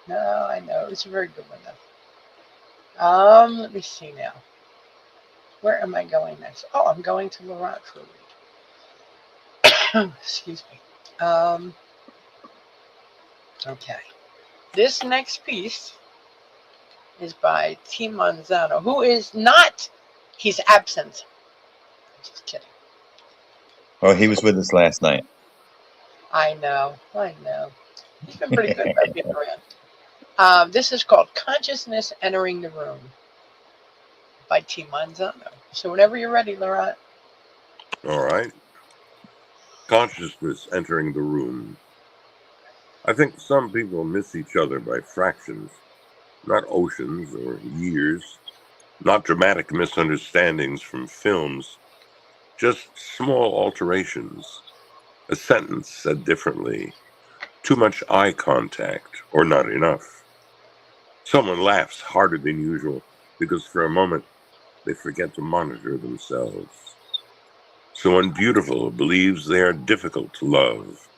No, I know. It was a very good one, though. Let me see now. Where am I going next? Oh, I'm going to Laurent for a read. Excuse me. Okay. This next piece is by T. Manzano, who is not, he's absent. Just kidding. Oh, he was with us last night. I know. He's been pretty good about being around. This is called Consciousness Entering the Room by T. Manzano. So whenever you're ready, Laurent. All right. Consciousness entering the room. I think some people miss each other by fractions, not oceans or years, not dramatic misunderstandings from films, just small alterations, a sentence said differently, too much eye contact, or not enough. Someone laughs harder than usual because for a moment they forget to monitor themselves. Someone beautiful believes they are difficult to love.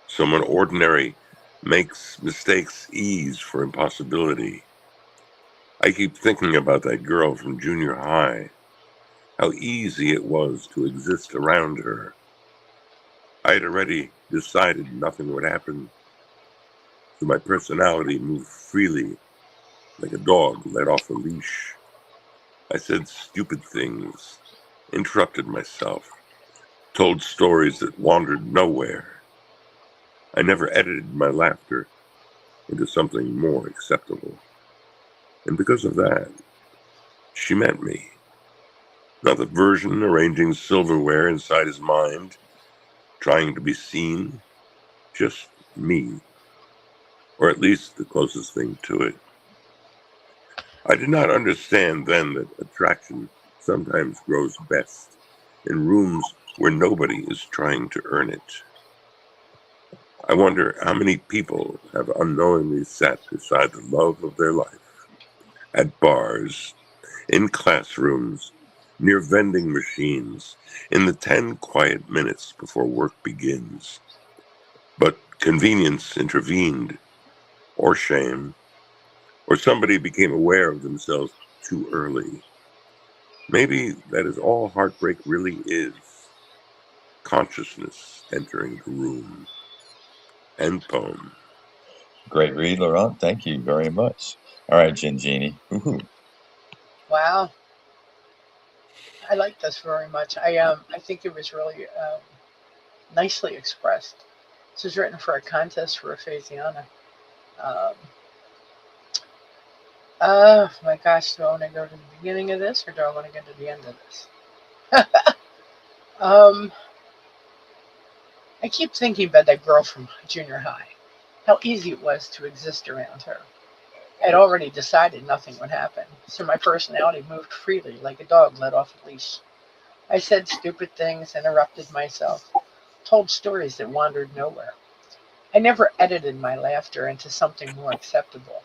Someone ordinary makes mistakes ease for impossibility. I keep thinking about that girl from junior high, how easy it was to exist around her. I had already decided nothing would happen, so my personality moved freely, like a dog let off a leash. I said stupid things, interrupted myself, told stories that wandered nowhere. I never edited my laughter into something more acceptable. And because of that, she met me. Not the version arranging silverware inside his mind, trying to be seen, just me, or at least the closest thing to it. I did not understand then that attraction sometimes grows best in rooms where nobody is trying to earn it. I wonder how many people have unknowingly sat beside the love of their life, at bars, in classrooms, near vending machines, in the 10 quiet minutes before work begins. But convenience intervened, or shame, or somebody became aware of themselves too early. Maybe that is all heartbreak really is, consciousness entering the room. End poem. Great read, Laurent. Thank you very much. All right, Gingini. Woohoo. Wow. I like this very much. I think it was really nicely expressed. This was written for a contest for a Phasiana. Um, oh my gosh, do I want to go to the beginning of this or do I want to go to the end of this? um, I keep thinking about that girl from junior high. How easy it was to exist around her. I'd already decided nothing would happen, so my personality moved freely like a dog let off a leash. I said stupid things, interrupted myself, told stories that wandered nowhere. I never edited my laughter into something more acceptable,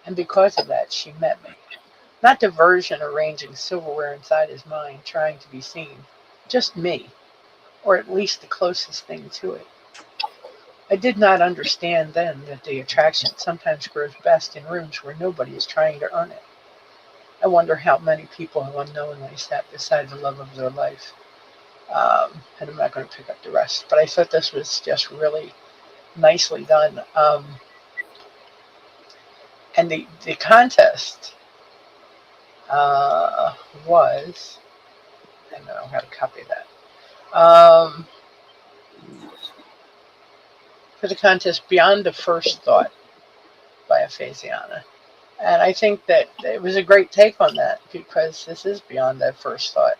and because of that, she met me. Not diversion arranging silverware inside his mind, trying to be seen. Just me, or at least the closest thing to it. I did not understand then that the attraction sometimes grows best in rooms where nobody is trying to earn it. I wonder how many people have unknowingly sat beside the love of their life. And I'm not going to pick up the rest. But I thought this was just really nicely done. And the contest was, and I don't have a copy of that. For the contest Beyond the First Thought by Aphasiana. And I think that it was a great take on that, because this is beyond that first thought.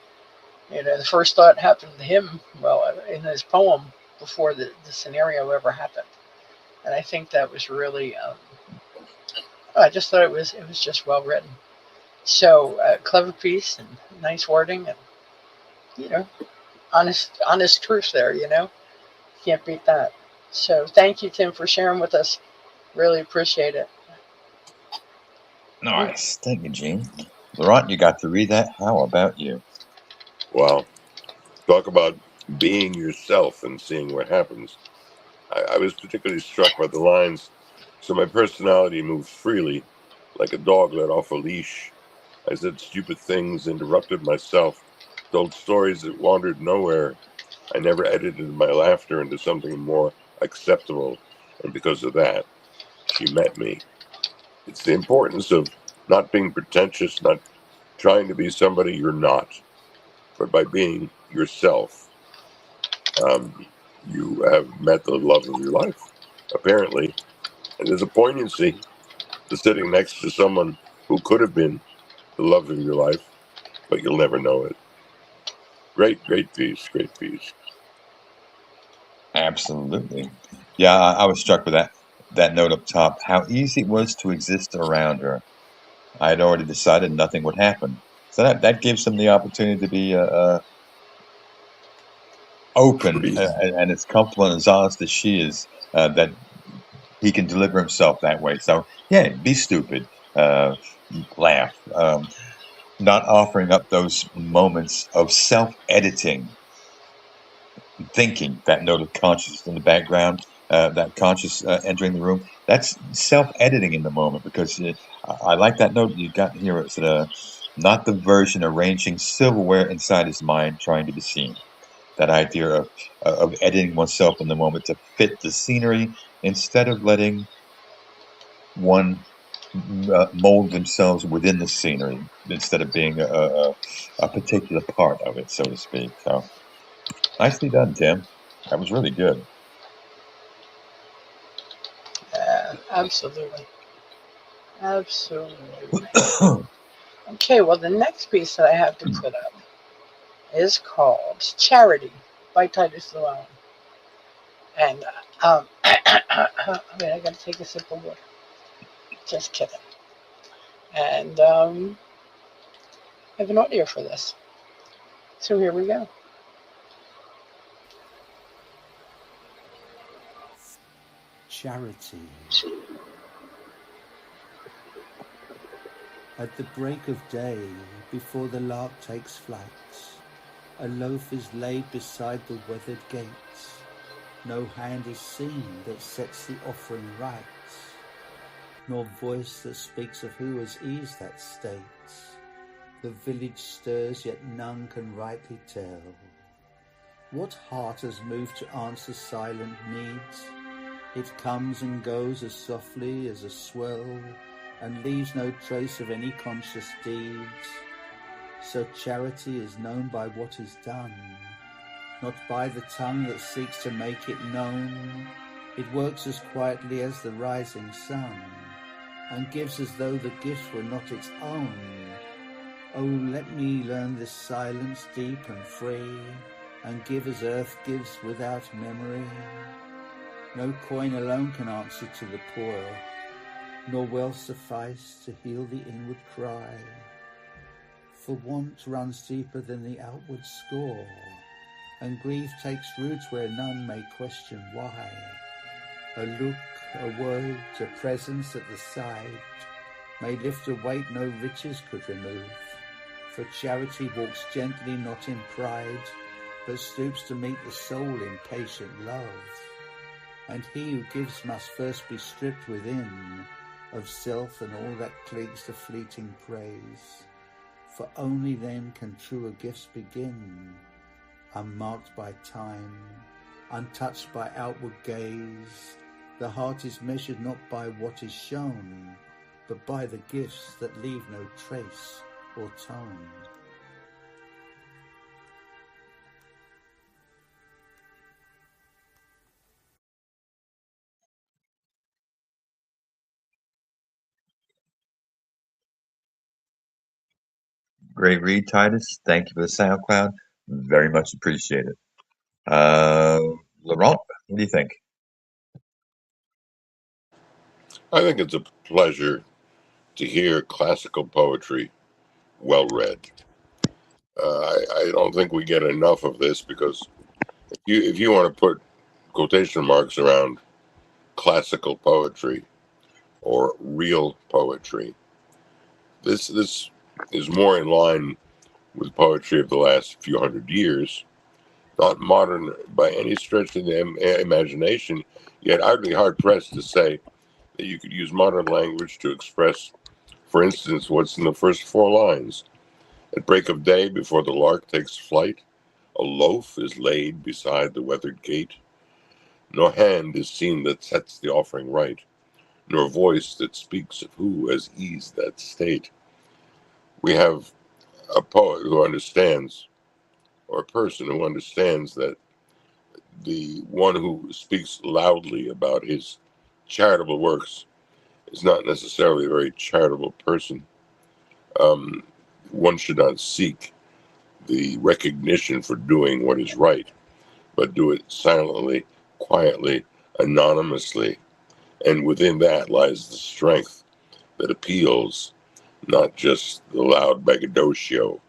The first thought happened to him, well, in his poem, before the scenario ever happened. And I think that was really, I just thought it was just well written. So, clever piece and nice wording and, honest truth there, Can't beat that. So thank you, Tim, for sharing with us. Really appreciate it. Nice. Thank you, Gene. Laurent, you got to read that. How about you? Wow. Talk about being yourself and seeing what happens. I was particularly struck by the lines, so my personality moved freely, like a dog let off a leash. I said stupid things, interrupted myself, told stories that wandered nowhere. I never edited my laughter into something more acceptable, and because of that, she met me. It's the importance of not being pretentious, not trying to be somebody you're not, but by being yourself. You have met the love of your life, apparently. And there's a poignancy to sitting next to someone who could have been the love of your life, but you'll never know it. Great piece, great piece. Absolutely. Yeah, I was struck with that note up top, how easy it was to exist around her. I had already decided nothing would happen. So that gives him the opportunity to be open Free. and as comfortable and as honest as she is, that he can deliver himself that way. So, yeah, be stupid, laugh, not offering up those moments of self-editing, thinking, that note of consciousness in the background, that conscious entering the room. That's self-editing in the moment, because I like that note you got here. It's not the version arranging silverware inside his mind trying to be seen. That idea of editing oneself in the moment to fit the scenery instead of letting one mold themselves within the scenery instead of being a particular part of it, so to speak. So nicely done, Tim. That was really good. Absolutely. Okay, well, the next piece that I have to put up is called Charity by Titus Llewellyn. And, I gotta take a sip of water. Just kidding. And, I have an audio for this. So here we go. Charity. At the break of day, before the lark takes flight, a loaf is laid beside the weathered gates. No hand is seen that sets the offering right, nor voice that speaks of who has eased that state. The village stirs, yet none can rightly tell what heart has moved to answer silent needs. It comes and goes as softly as a swell, and leaves no trace of any conscious deeds. So charity is known by what is done, not by the tongue that seeks to make it known. It works as quietly as the rising sun, and gives as though the gifts were not its own. Oh, let me learn this silence deep and free, and give as earth gives without memory. No coin alone can answer to the poor, nor wealth suffice to heal the inward cry. For want runs deeper than the outward score, and grief takes roots where none may question why. A look, a word, a presence at the side may lift a weight no riches could remove. For charity walks gently, not in pride, but stoops to meet the soul in patient love. And he who gives must first be stripped within of self and all that clings to fleeting praise. For only then can truer gifts begin, unmarked by time, untouched by outward gaze. The heart is measured not by what is shown, but by the gifts that leave no trace or tone. Great read, Titus. Thank you for the SoundCloud. Very much appreciated. Laurent, what do you think? I think it's a pleasure to hear classical poetry well read. I don't think we get enough of this, because if you want to put quotation marks around classical poetry or real poetry, this is more in line with poetry of the last few hundred years, not modern by any stretch of the imagination, yet I'd be hard-pressed to say that you could use modern language to express, for instance, what's in the first four lines. At break of day, before the lark takes flight, a loaf is laid beside the weathered gate. No hand is seen that sets the offering right, nor voice that speaks of who has eased that state. We have a poet who understands, or a person who understands, that the one who speaks loudly about his charitable works is not necessarily a very charitable person. One should not seek the recognition for doing what is right, but do it silently, quietly, anonymously. And within that lies the strength that appeals, not just the loud braggadocio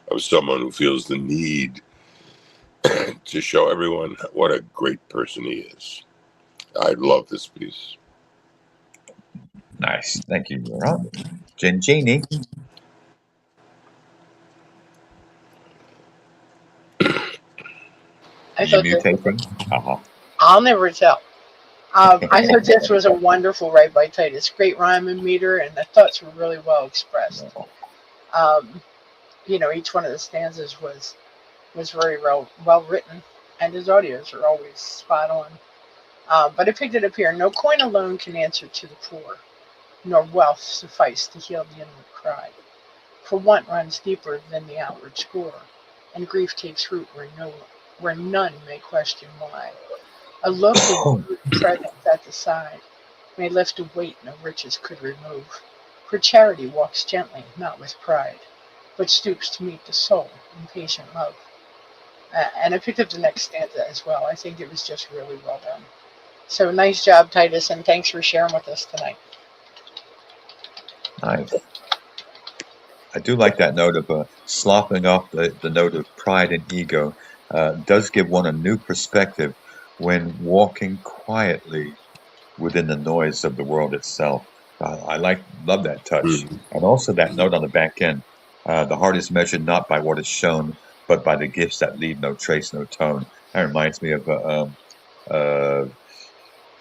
of someone who feels the need to show everyone what a great person he is. I love this piece. Nice. Thank you, Laurent. Gengini, I you thought that mutating? Uh-huh. I'll never tell. I thought this was a wonderful write by Titus. Great rhyme and meter, and the thoughts were really well expressed. Each one of the stanzas was very well written, and his audios are always spot on. But I picked it up here. No coin alone can answer to the poor, nor wealth suffice to heal the inward cry. For want runs deeper than the outward score, and grief takes root where none may question why. A look of presence at the side may lift a weight no riches could remove. For charity walks gently, not with pride, but stoops to meet the soul in patient love. And I picked up the next stanza as well. I think it was just really well done. So nice job, Titus, and thanks for sharing with us tonight. Nice. I do like that note of sloughing off the note of pride and ego. Does give one a new perspective when walking quietly within the noise of the world itself. I love that touch. Mhm. And also that note on the back end. The heart is measured not by what is shown, but by the gifts that leave no trace, no tone. That reminds me of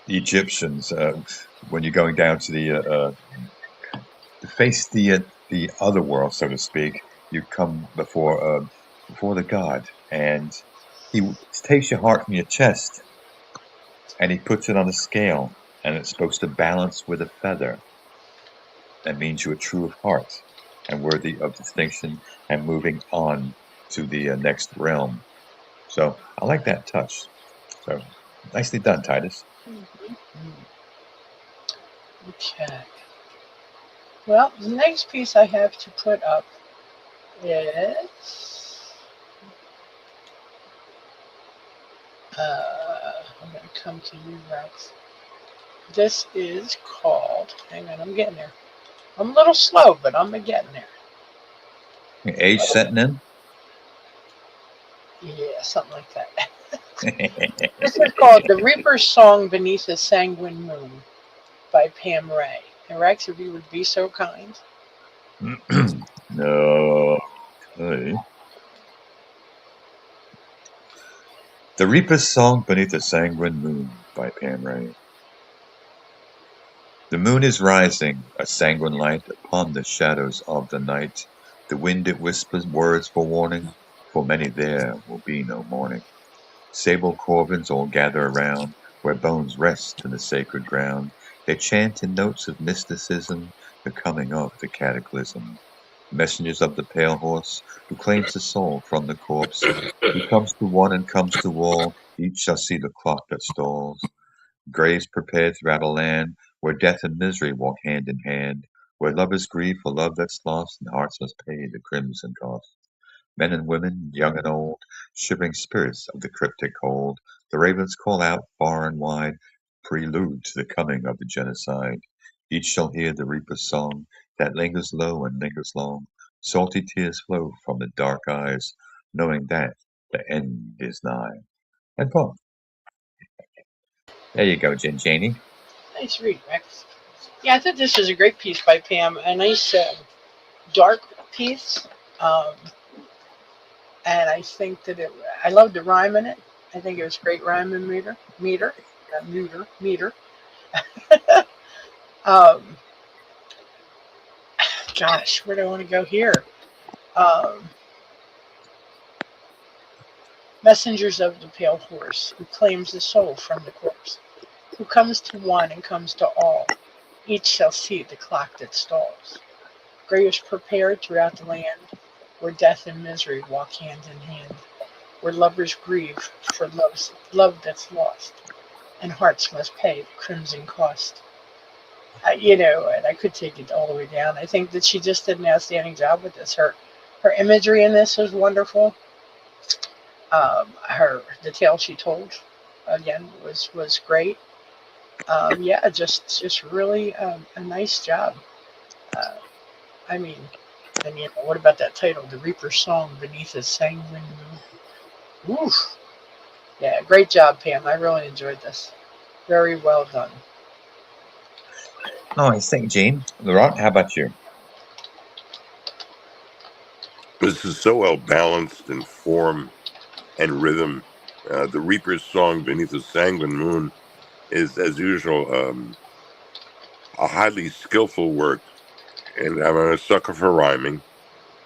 Egyptians when you're going down to to face the other world, so to speak. You come before the God, and he takes your heart from your chest, and he puts it on a scale, and it's supposed to balance with a feather. That means you are true of heart and worthy of distinction and moving on to the next realm. So I like that touch. So nicely done, Titus. Okay. Well, the next piece I have to put up is I'm going to come to you, Rex. This is called, hang on, I'm getting there. I'm a little slow, but I'm getting there. Age setting in? Yeah, something like that. This is called The Reaper's Song Beneath a Sanguine Moon by Pam Ray. And Rex, if you would be so kind. No. Okay. The Reaper's Song Beneath a Sanguine Moon by Pam Ray. The moon is rising, a sanguine light upon the shadows of the night. The wind it whispers words for warning. for many there will be no mourning. Sable corvins all gather around, where bones rest in the sacred ground. They chant in notes of mysticism the coming of the cataclysm. Messengers of the pale horse, who claims the soul from the corpse, who comes to one and comes to all, each shall see the clock that stalls. Graves prepared throughout a land, where death and misery walk hand in hand, where lovers grieve for love that's lost, and hearts must pay the crimson cost. Men and women, young and old, shivering spirits of the cryptic hold, the ravens call out far and wide, prelude to the coming of the genocide. Each shall hear the reaper's song that lingers low and lingers long. Salty tears flow from the dark eyes, knowing that the end is nigh. And poem. There you go, Janie. Nice read, Rex. Yeah, I thought this was a great piece by Pam. A nice dark piece. And I think that I loved the rhyme in it. I think it was great rhyme and meter. Gosh, where do I want to go here? Messengers of the pale horse, who claims the soul from the corpse, who comes to one and comes to all, each shall see the clock that stalls. Graves prepared throughout the land, where death and misery walk hand in hand, where lovers grieve for love that's lost, and hearts must pay the crimson cost. And I could take it all the way down. I think that she just did an outstanding job with this. Her imagery in this was wonderful. The tale she told again was great. Just really a nice job. And what about that title, The Reaper's Song Beneath a Sanguine Moon? Oof. Yeah, great job, Pam. I really enjoyed this. Very well done. Oh, I think, Gene. Laurent, how about you? This is so well balanced in form and rhythm. The Reaper's Song Beneath a Sanguine Moon is, as usual, a highly skillful work, and I'm a sucker for rhyming,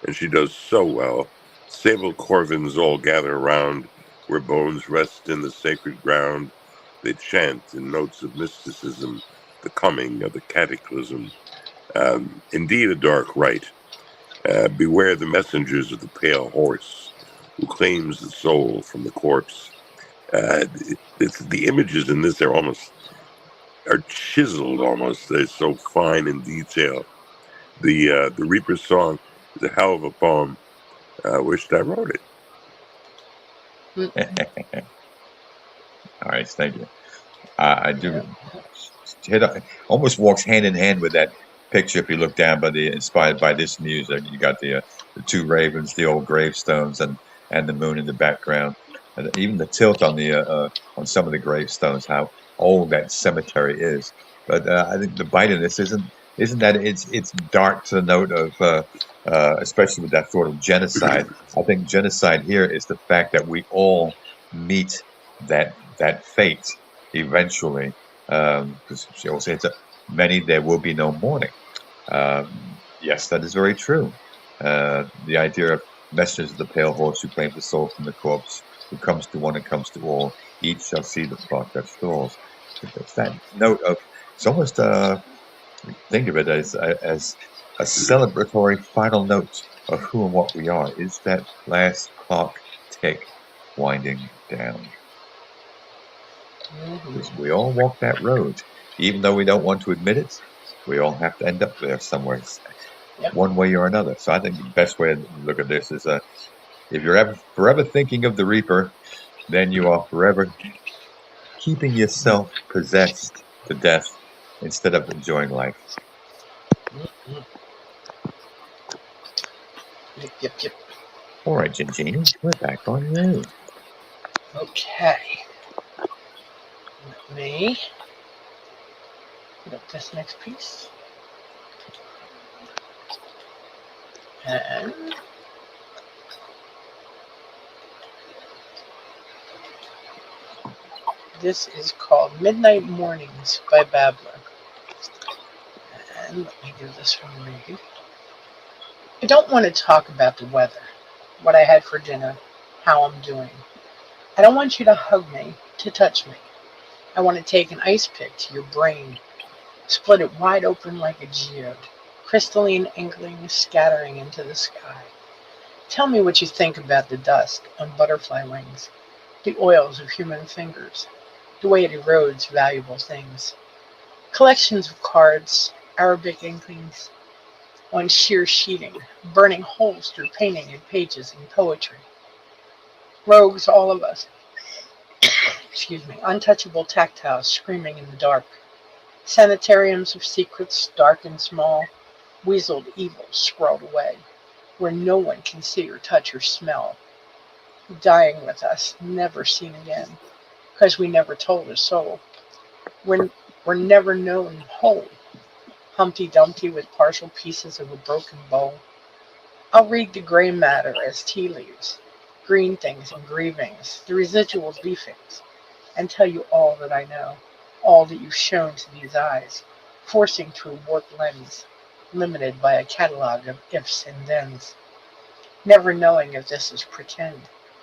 and she does so well. Sable corvins all gather around, where bones rest in the sacred ground. They chant in notes of mysticism the coming of the cataclysm. Indeed, a dark rite. Beware the messengers of the pale horse, who claims the soul from the corpse. The images in this are chiseled almost. They're so fine in detail. The Reaper's Song is a hell of a poem. I wished I wrote it. All right, thank you. I do almost walks hand in hand with that picture. If you look down by inspired by this news, you got the two ravens, the old gravestones, and the moon in the background, and even the tilt on on some of the gravestones, how old that cemetery is. But I think the bite of this isn't that it's dark to the note of especially with that thought of genocide. I think genocide here is the fact that we all meet that fate eventually. Because she also said, many there will be no mourning. Yes, that is very true. The idea of messengers of the pale horse who claims the soul from the corpse, who comes to one and comes to all, each shall see the clock that stalls. It's that note of, it's almost, think of it as a celebratory final note of who and what we are. Is that last clock tick winding down? Because we all walk that road. Even though we don't want to admit it, we all have to end up there somewhere, one way or another. So I think the best way to look at this is if you're forever thinking of the Reaper, then you are forever keeping yourself possessed to death instead of enjoying life. Yep. All right, Gingini, we're back on you. Okay. Let me put up this next piece. And this is called Midnight Mornings by Babbler. And let me give this one a read. I don't want to talk about the weather. what I had for dinner, how I'm doing. I don't want you to hug me, to touch me. I want to take an ice pick to your brain, split it wide open like a geode, crystalline inklings scattering into the sky. Tell me what you think about the dust on butterfly wings, the oils of human fingers, the way it erodes valuable things. Collections of cards, Arabic inklings on sheer sheeting, burning holes through painting and pages and poetry. Rogues, all of us, excuse me, untouchable tactiles screaming in the dark. Sanitariums of secrets, dark and small, weaseled evils scrawled away, where no one can see or touch or smell. Dying with us, never seen again, because we never told a soul. We're, we're never known whole, Humpty Dumpty with partial pieces of a broken bowl. I'll read the gray matter as tea leaves, green things and grievings, the residual leafings, and tell you all that I know, all that you've shown to these eyes, forcing through warped lens, limited by a catalog of ifs and thens, never knowing if this is pretend,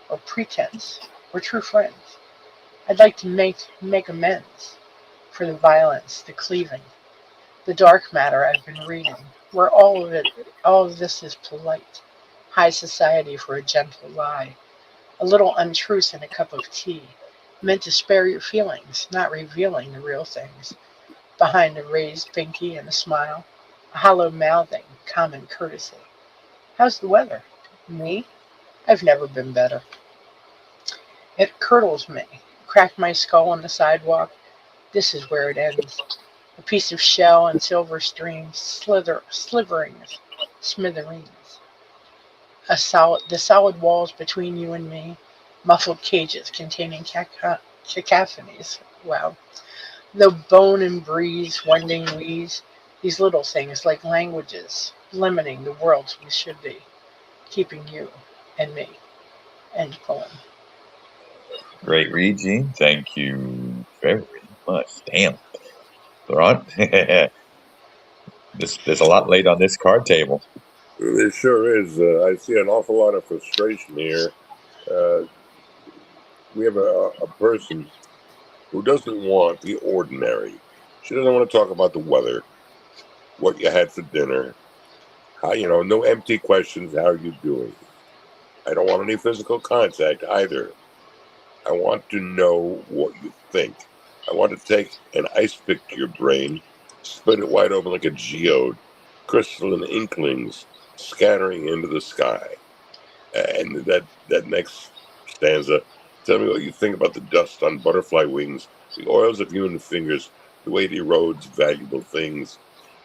or pretense, or true friends. I'd like to make amends for the violence, the cleaving, the dark matter I've been reading, where all of this is polite, high society for a gentle lie, a little untruth in a cup of tea, meant to spare your feelings, not revealing the real things, behind a raised pinky and a smile, a hollow mouthing, common courtesy. How's the weather? Me? I've never been better. It curdles me, cracked my skull on the sidewalk. This is where it ends. A piece of shell and silver streams, sliverings, smithereens. The solid walls between you and me, muffled cages containing cacophonies. Wow. The bone and breeze, wending wheeze, these little things like languages, limiting the worlds we should be, keeping you and me. End poem. Great read, Gene. Thank you very much. Damn. All right. There's a lot laid on this card table. There sure is. I see an awful lot of frustration here. We have a person who doesn't want the ordinary. She doesn't want to talk about the weather, what you had for dinner, how, no empty questions. How are you doing? I don't want any physical contact either. I want to know what you think. I want to take an ice pick to your brain, split it wide open like a geode, crystalline inklings scattering into the sky. And that next stanza, tell me what you think about the dust on butterfly wings, the oils of human fingers, the way it erodes valuable things.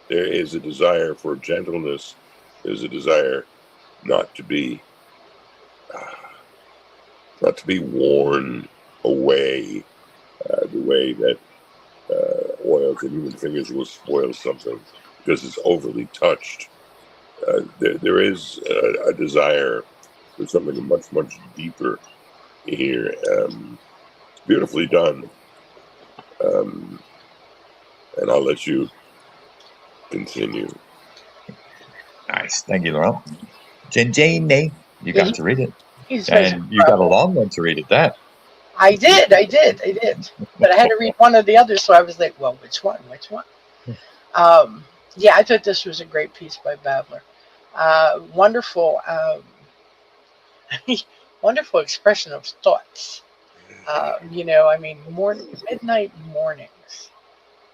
There is a desire for gentleness. There's a desire not to be worn away the way that oils and human fingers will spoil something because it's overly touched. There is a desire for something much, much deeper here. It's beautifully done. And I'll let you continue. Nice. Thank you, Laurel. Jane, you got to read it. And you got a long one to read at that. I did. But I had to read one or the other, so I was like, well, which one? Yeah, I thought this was a great piece by Babler. Wonderful, wonderful expression of thoughts. Midnight mornings.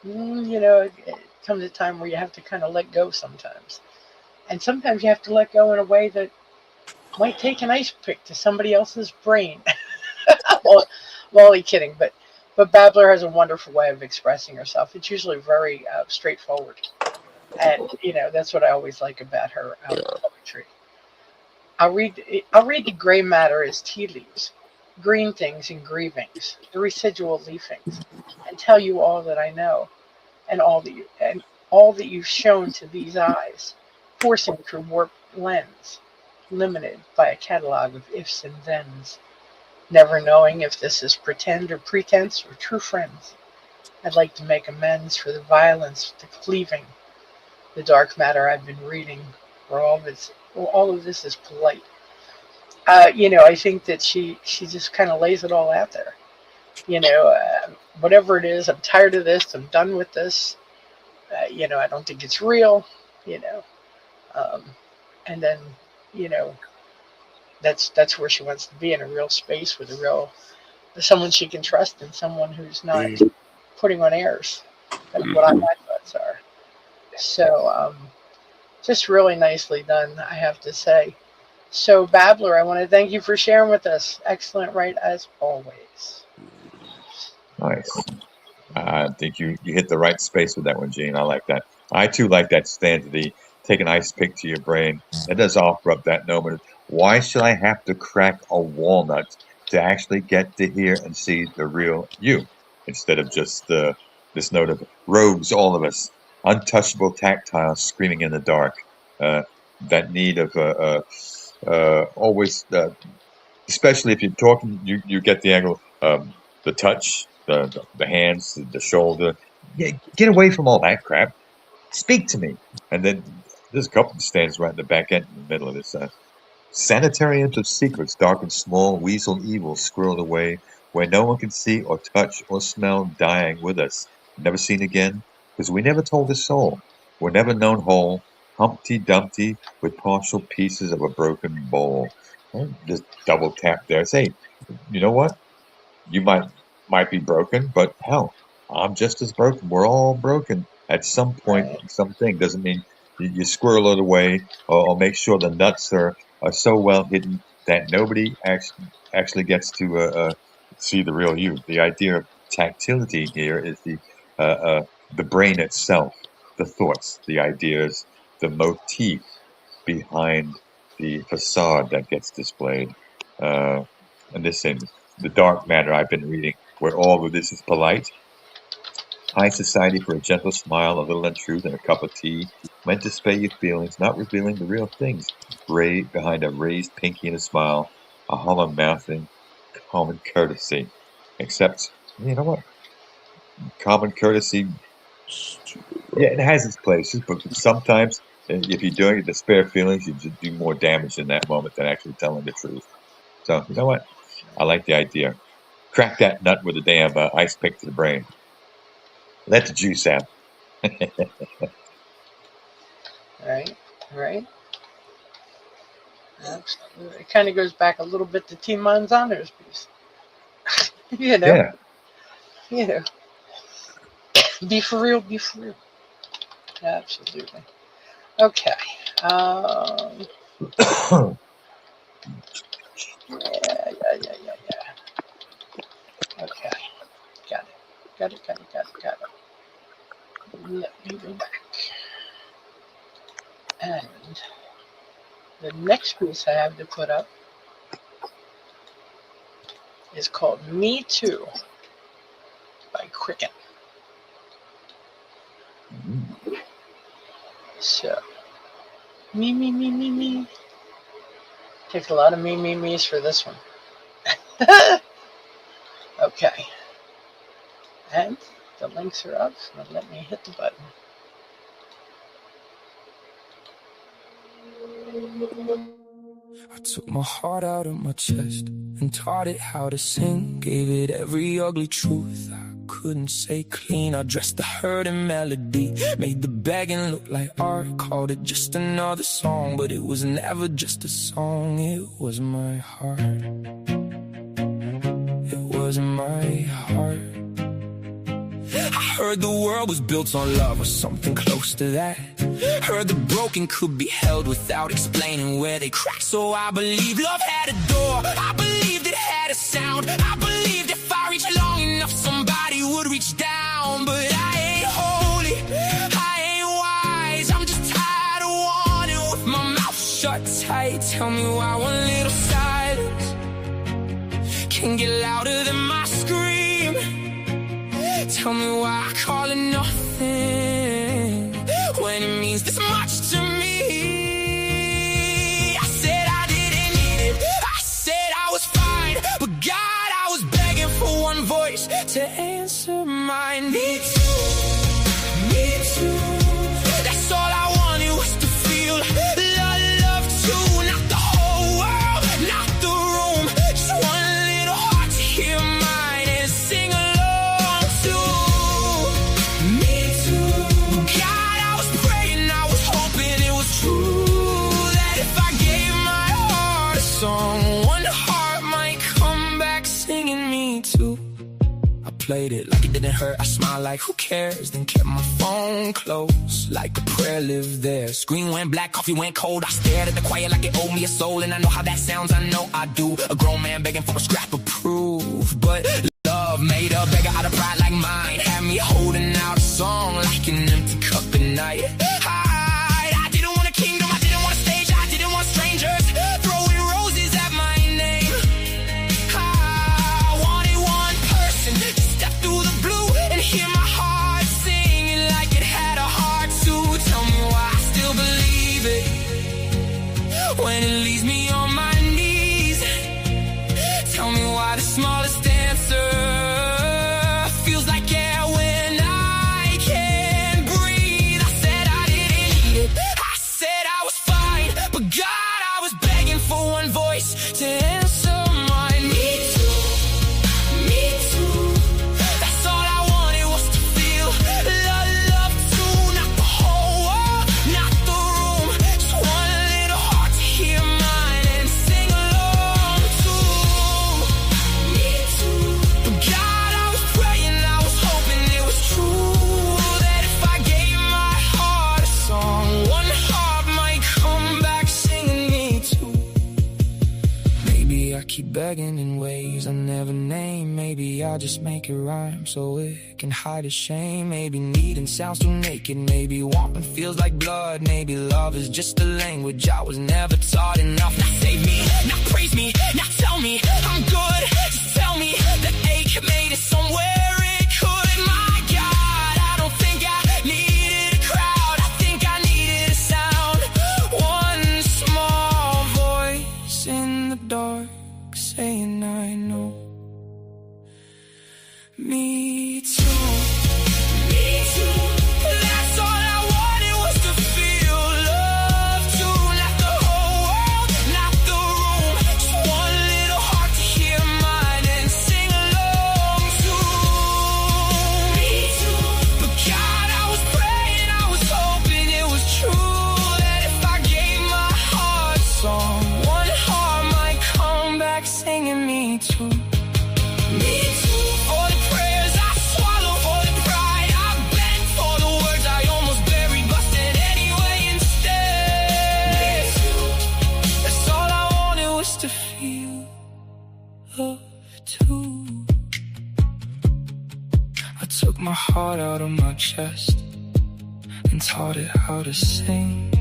It comes a time where you have to kind of let go sometimes. And sometimes you have to let go in a way that might take an ice pick to somebody else's brain. Well, only kidding, but Babler has a wonderful way of expressing herself. It's usually very straightforward, and that's what I always like about her poetry. I'll read the gray matter as tea leaves, green things and grievings, the residual leafings, and tell you all that I know, and all that you've shown to these eyes, forcing through warped lens, limited by a catalog of ifs and thens. Never knowing if this is pretend or pretense or true friends. I'd like to make amends for the violence, the cleaving, the dark matter I've been reading, where all of this is polite, I think that she just kind of lays it all out there. Whatever it is, I'm tired of this. I'm done with this. I don't think it's real. You know, um, and then you know that's where she wants to be, in a real space with someone she can trust, and someone who's not putting on airs. That's what my thoughts are. So just really nicely done, I have to say. So Babbler, I want to thank you for sharing with us. Excellent, right, as always. Nice. I think you hit the right space with that one, Gene. I like that. I too like that stanza. The take an ice pick to your brain. That does offer up that note. Why should I have to crack a walnut to actually get to hear and see the real you, instead of just this note of rogues, all of us, untouchable, tactile, screaming in the dark. That need of always, especially if you're talking, you get the angle, the touch, the hands, the shoulder. Yeah, get away from all that crap. Speak to me. And then there's a couple that stands right in the back end, in the middle of this. Sanitariums of secrets, dark and small, weasel evil squirreled away, where no one can see or touch or smell, dying with us, never seen again, because we never told a soul. We're never known whole, Humpty Dumpty with partial pieces of a broken bowl. Just double tap there. Say, you know what? You might be broken, but hell, I'm just as broken. We're all broken at some point. Right. Something doesn't mean you squirrel it away, or make sure the nuts are so well hidden that nobody actually gets to see the real you. The idea of tactility here is the brain itself, the thoughts, the ideas, the motif behind the facade that gets displayed. And this in the dark matter I've been reading, where all of this is polite. High society for a gentle smile, a little untruth, and a cup of tea, meant to spare your feelings, not revealing the real things. Behind a raised pinky and a smile, a hollow mouthing, common courtesy. Except, you know what? Common courtesy, yeah, it has its places, but sometimes if you're doing it to spare feelings, you just do more damage in that moment than actually telling the truth. So, you know what? I like the idea. Crack that nut with a damn ice pick to the brain. Let the juice out. Right. Absolutely. It kind of goes back a little bit to T. Manzano's piece. Yeah. Be for real. Absolutely. Okay. Yeah. Okay. Got it. Let me go back. And the next piece I have to put up is called Me Too by Cricket. So, me. Takes a lot of me's for this one. Okay. And the links are up, so let me hit the button. I took my heart out of my chest and taught it how to sing. Gave it every ugly truth I couldn't say clean. I dressed the hurt in melody, made the begging look like art. Called it just another song, but it was never just a song. It was my heart. It was my heart. I heard the world was built on love or something close to that. Heard the broken could be held without explaining where they cracked. So I believed love had a door, I believed it had a sound. I believed if I reached long enough somebody would reach down. But I ain't holy, I ain't wise, I'm just tired of wanting with my mouth shut tight. Tell me why one little silence can get louder than my scream. Tell me why I call it nothing when it means this much to me. I said I didn't need it, I said I was fine, but God, I was begging for one voice to answer mine. Me too, me too. That's all I wanted was to feel love too. Not the whole world, not too. I played it like it didn't hurt. I smiled like who cares, then kept my phone close like the prayer lived there. Screen went black, coffee went cold. I stared at the quiet like it owed me a soul, and I know how that sounds, I know I do. A grown man begging for a scrap of proof, but love made a beggar out of pride like mine. Had me holding out a song like an empty cup at night. I didn't want a kingdom, I didn't want a stage, I didn't want strangers throwing roses at my name. I wanted one person to step through the blue and hear my heart singing like it had a heart to. Tell me why I still believe it when it leaves me on my knees. Tell me why the smallest answer feels like air when I can't breathe. I said I didn't need it, I said I was fine, but God, I was begging for one voice to answer mine. Me too, me too. That's all I wanted was to feel love too. Not the whole world, not the room, just one little heart to hear mine and sing along too. Me too. But God, I was praying, I was hoping it was true, that if I gave my heart a song, one heart might come back singing me too. Maybe I keep begging in ways I never name. Maybe I'll just make it rhyme so it can hide its shame. Maybe needing sounds too naked. Maybe wanting feels like blood. Maybe love is just a language I was never taught enough. Now save me, now praise me, now tell me I'm good. Just tell me the ache made it somewhere it could. My God, I don't think I needed a crowd, I think I needed a sound. One small voice in the dark saying I know. Me too, me too. That's all I wanted was to feel love too. Not the whole world, not the room, just one little heart to hear mine and sing along too. Me too. But God, I was praying, I was hoping it was true, that if I gave my heart a song, one heart might come back singing me too. Me too. For the prayers I swallow, for the pride I bent, for the words I almost buried, busted anyway instead. Me too. That's all I wanted was to feel love too. I took my heart out of my chest and taught it how to sing.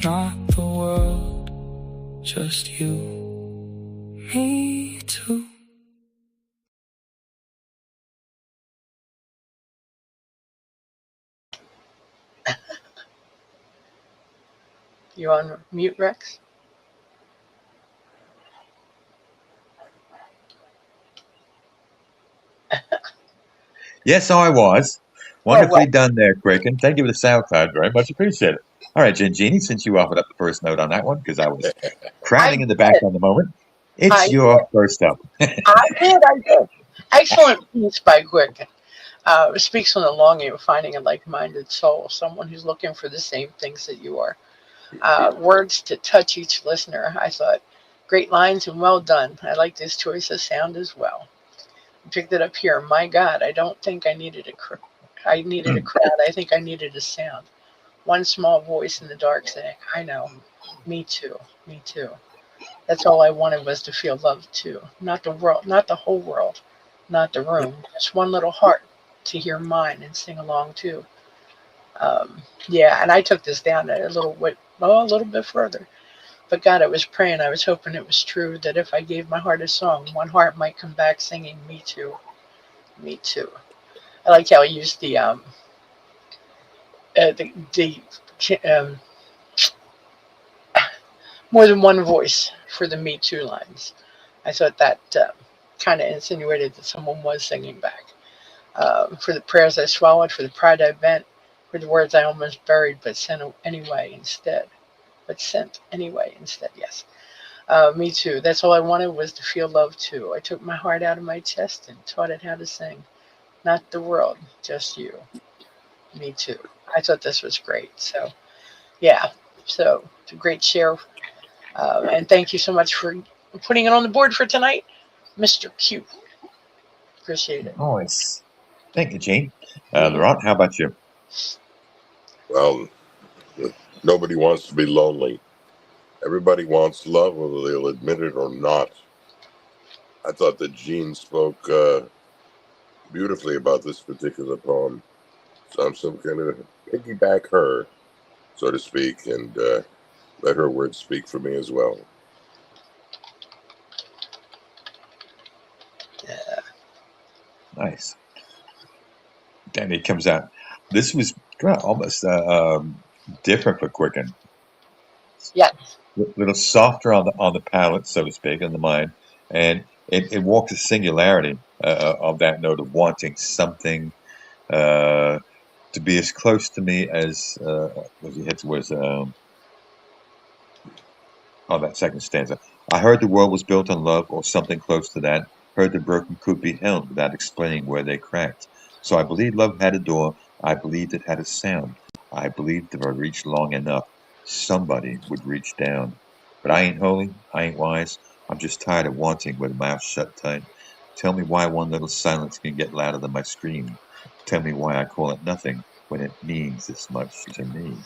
Not the world, just you. Me too. You on mute, Rex? Yes, I was. Wonderfully done there, Kraken. Thank you for the SoundCloud. Very much appreciated. All right, Genie, since you offered up the first note on that one, because I was crowding in the background a moment, it's your first up. I did. Excellent piece by Quicken. It speaks on the longing of finding a like-minded soul, someone who's looking for the same things that you are. Words to touch each listener. I thought, great lines and well done. I like this choice of sound as well. I picked it up here. My God, I don't think I needed a crowd. I think I needed a sound. One small voice in the dark saying, I know. Me too. Me too. That's all I wanted was to feel love too. Not the world, not the whole world, not the room. Just one little heart to hear mine and sing along too. Yeah, and I took this down a little bit further. But God, I was praying, I was hoping it was true, that if I gave my heart a song, one heart might come back singing, me too, me too. I like how he used the more than one voice for the Me Too lines. I thought that kind of insinuated that someone was singing back. For the prayers I swallowed, for the pride I bent, for the words I almost buried, but sent anyway instead. Yes. Me too. That's all I wanted was to feel love too. I took my heart out of my chest and taught it how to sing. Not the world, just you. Me too. I thought this was great. So, yeah. So, it's a great share. And thank you so much for putting it on the board for tonight. Mr. Q. Appreciate it. Nice. Thank you, Gene. Mhm. Laurent, how about you? Well, nobody wants to be lonely. Everybody wants love, whether they'll admit it or not. I thought that Jean spoke beautifully about this particular poem. So I'm some kind of piggyback her, so to speak, and let her words speak for me as well. Yeah. Nice. And it comes out. This was almost different for Quicken. Yeah. A little softer on the palate, so to speak, on the mind, and it walks the singularity of that note of wanting something to be as close to me as was he hits was that second stanza. I heard the world was built on love or something close to that. Heard the broken could be held without explaining where they cracked. So I believed love had a door. I believed it had a sound. I believed if I reached long enough, somebody would reach down. But I ain't holy. I ain't wise. I'm just tired of wanting with a mouth shut tight. Tell me why one little silence can get louder than my scream. Tell me why I call it nothing when it means this much to me.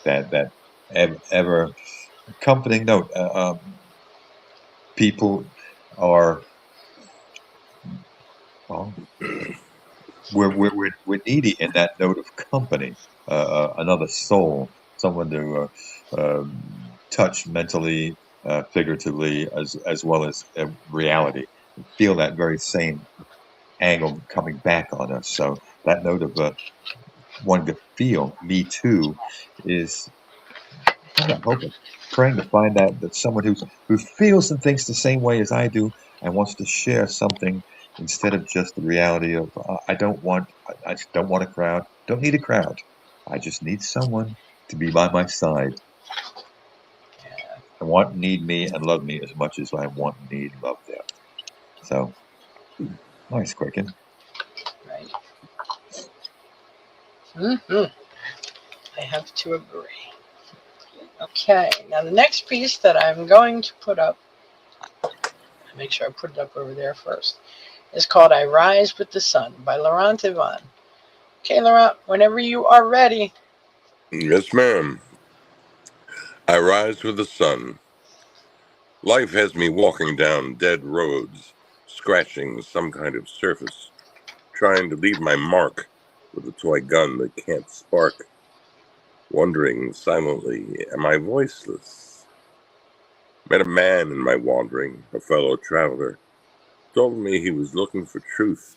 That ever comforting note. People are well, we're needy in that note of company, another soul, someone to touch mentally, figuratively, as well as reality. Feel that very same angle coming back on us. So that note of wanting to feel me too is kind of hoping, praying to find that someone who feels and thinks the same way as I do and wants to share something instead of just the reality of I just don't want a crowd, don't need a crowd. I just need someone to be by my side and want, need me and love me as much as I want, need, love them. So nice, Quicken. Right. Mm-hmm. I have to agree. Okay. Now the next piece that I'm going to put up, make sure I put it up over there first, is called "I Rise with the Sun" by Laurent Yvonne. Okay, Laurent, whenever you are ready. Yes, ma'am. I rise with the sun. Life has me walking down dead roads, scratching some kind of surface, trying to leave my mark with a toy gun that can't spark, wondering silently, am I voiceless? Met a man in my wandering, a fellow traveler, told me he was looking for truth.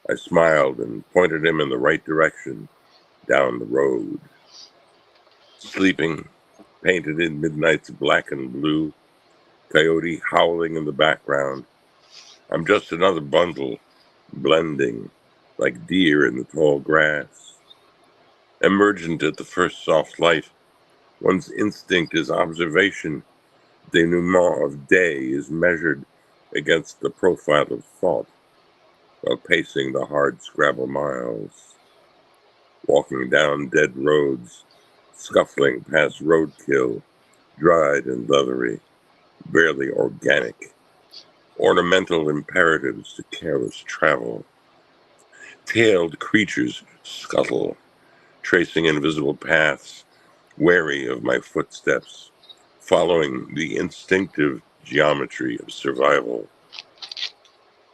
I smiled and pointed him in the right direction, down the road. Sleeping, painted in midnight's black and blue, coyote howling in the background. I'm just another bundle, blending like deer in the tall grass. Emergent at the first soft light, one's instinct is observation. Denouement of day is measured against the profile of thought while pacing the hard scrabble miles. Walking down dead roads, scuffling past roadkill, dried and leathery, barely organic. Ornamental imperatives to careless travel. Tailed creatures scuttle, tracing invisible paths, wary of my footsteps, following the instinctive geometry of survival.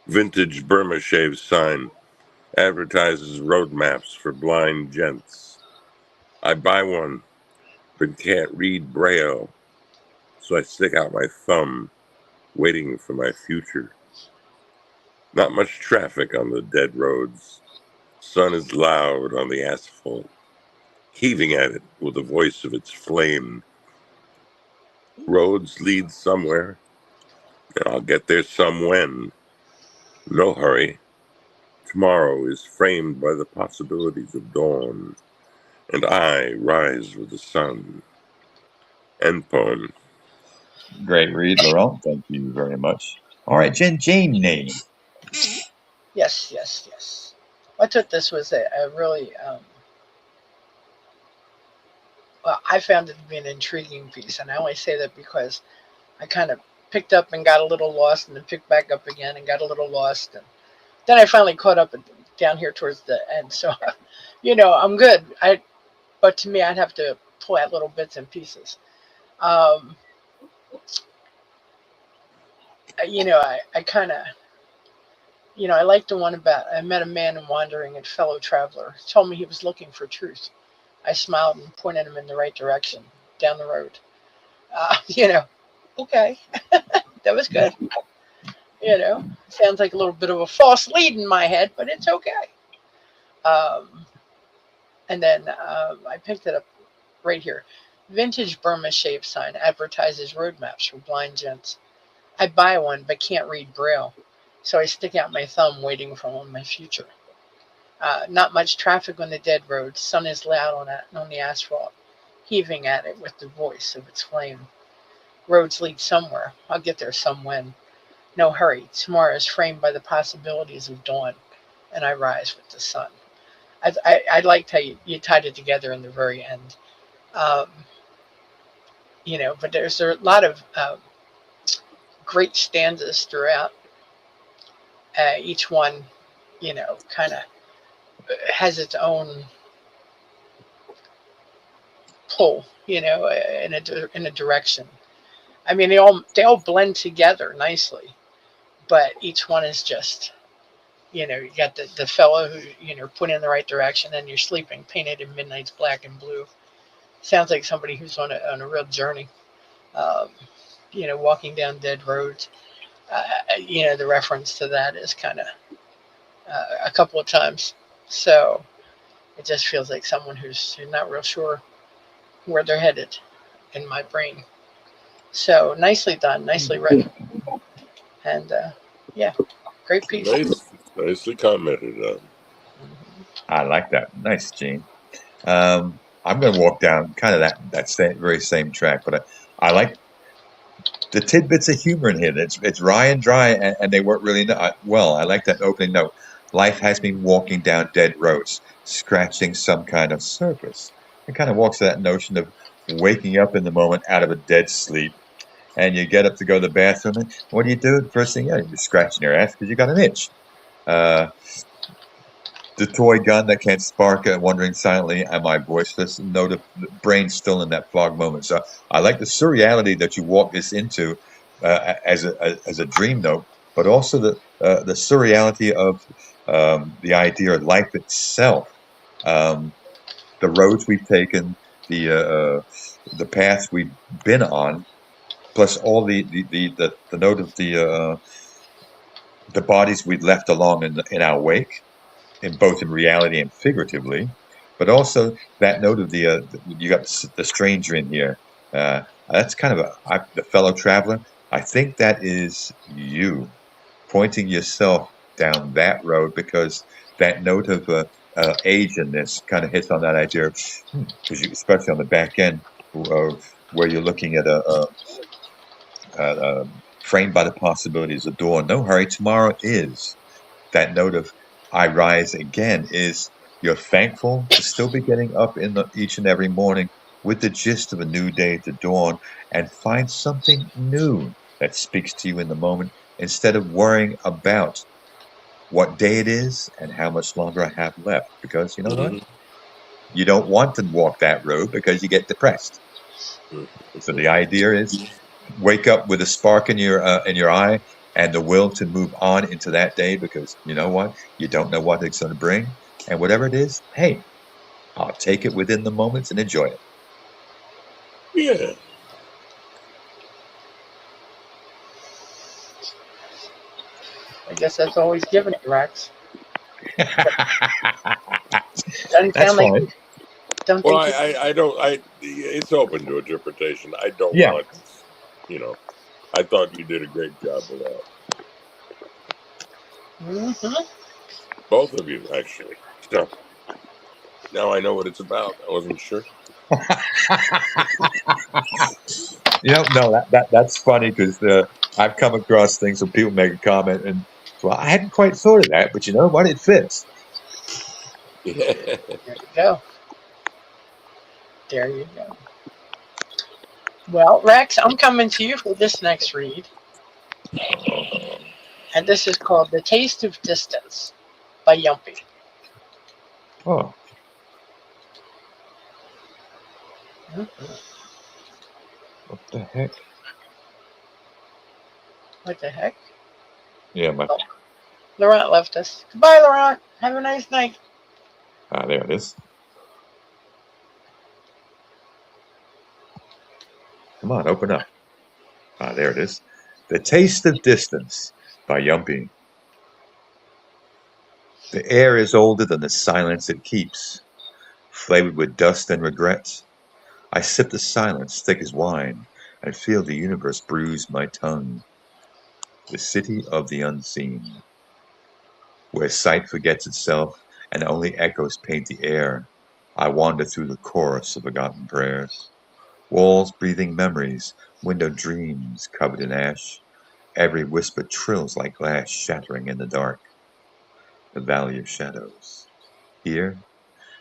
Vintage Burma Shave sign advertises road maps for blind gents. I buy one, but can't read Braille, so I stick out my thumb, waiting for my future. Not much traffic on the dead roads. Sun is loud on the asphalt, heaving at it with the voice of its flame. Roads lead somewhere, and I'll get there some when. No hurry. Tomorrow is framed by the possibilities of dawn, and I rise with the sun. End poem. Great read, Laurent. Thank you very much. All right, Janie. Yes, yes, yes. I thought this was a really, well, I found it to be an intriguing piece, and I only say that because I kind of picked up and got a little lost, and then picked back up again and got a little lost, and then I finally caught up down here towards the end. So, I'm good. But to me, I'd have to pull out little bits and pieces. Um, I kind of, I like the one about I met a man in wandering and fellow traveler. He told me he was looking for truth. I smiled and pointed him in the right direction, down the road. Okay, that was good. Sounds like a little bit of a false lead in my head, but it's okay. And then I picked it up right here. Vintage Burma shape sign advertises road maps for blind gents. I buy one, but can't read Braille, so I stick out my thumb waiting for my future. Not much traffic on the dead road. Sun is loud on the asphalt, heaving at it with the voice of its flame. Roads lead somewhere. I'll get there some when. No hurry. Tomorrow is framed by the possibilities of dawn, and I rise with the sun. I liked how you tied it together in the very end. But there's a lot of great stanzas throughout. Each one, kind of has its own pull, in a direction. I mean, they all blend together nicely, but each one is just, you got the fellow who, put in the right direction, and you're sleeping, painted in midnight's black and blue. Sounds like somebody who's on a real journey, walking down dead roads. The reference to that is kind of a couple of times. So it just feels like someone who's not real sure where they're headed in my brain. So nicely done, nicely written. And great piece. Nicely commented on. I like that. Nice, Gene. I'm going to walk down kind of that very same track, but I like the tidbits of humor in here. It's wry and dry, and they work really well. I like that opening note. Life has been walking down dead roads, scratching some kind of surface. It kind of walks to that notion of waking up in the moment out of a dead sleep, and you get up to go to the bathroom, and what do you do? First thing, you're scratching your ass because you got an itch. The toy gun that can't spark, wondering silently, am I voiceless? Note of the brain still in that fog moment. So I like the surreality that you walk this into as a dream note, but also the surreality of the idea of life itself, the roads we've taken, the paths we've been on, plus all the note of the bodies we've left along in our wake, in both in reality and figuratively, but also that note of you got the stranger in here. That's kind of the fellow traveler. I think that is you pointing yourself down that road, because that note of age in this kind of hits on that idea, because especially on the back end, where you're looking at framed by the possibilities of dawn. No hurry, tomorrow is. That note of I rise again is you're thankful to still be getting up each and every morning with the gist of a new day to dawn, and find something new that speaks to you in the moment, instead of worrying about what day it is and how much longer I have left. Because you know what? You don't want to walk that road because you get depressed. So the idea is wake up with a spark in your eye, and the will to move on into that day, because you know what? You don't know what it's going to bring. And whatever it is, hey, I'll take it within the moments and enjoy it. Yeah. I guess that's all he's giving it, Rex. Doesn't That's sound like. fine. Don't Well, think I don't. It's open to interpretation. I don't Yeah. want. I thought you did a great job with that. Both of you, actually. So now I know what it's about. I wasn't sure. No, that's funny, because I've come across things where people make a comment, and well, I hadn't quite thought of that, but you know what? It fits. Yeah. There you go. There you go. Well, Rex, I'm coming to you for this next read. Uh-oh. And this is called The Taste of Distance by Yumpy. Oh, what the heck? What the heck? Yeah, my. Oh, Laurent left us. Goodbye, Laurent. Have a nice night. There it is. Come on, open up. There it is. The Taste of Distance by Yumpy. The air is older than the silence it keeps, flavored with dust and regret. I sip the silence thick as wine and feel the universe bruise my tongue. The city of the unseen, where sight forgets itself and only echoes paint the air. I wander through the chorus of forgotten prayers. Walls breathing memories, window dreams covered in ash. Every whisper trills like glass shattering in the dark. The valley of shadows. Here,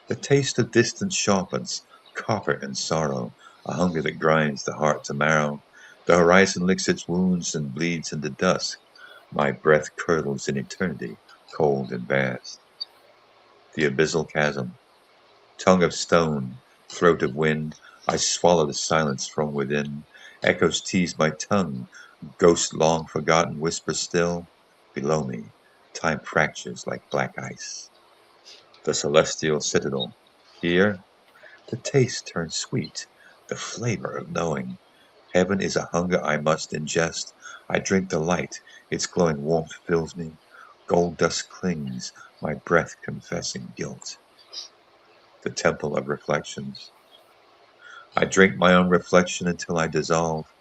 the taste of distance sharpens, copper and sorrow, a hunger that grinds the heart to marrow. The horizon licks its wounds and bleeds into dusk. My breath curdles in eternity, cold and vast. The abyssal chasm. Tongue of stone, throat of wind, I swallow the silence from within. Echoes tease my tongue, ghosts long forgotten whisper still. Below me, time fractures like black ice. The celestial citadel. Here, the taste turns sweet, the flavor of knowing. Heaven is a hunger I must ingest. I drink the light, its glowing warmth fills me. Gold dust clings, my breath confessing guilt. The temple of reflections. I drink my own reflection until I dissolve.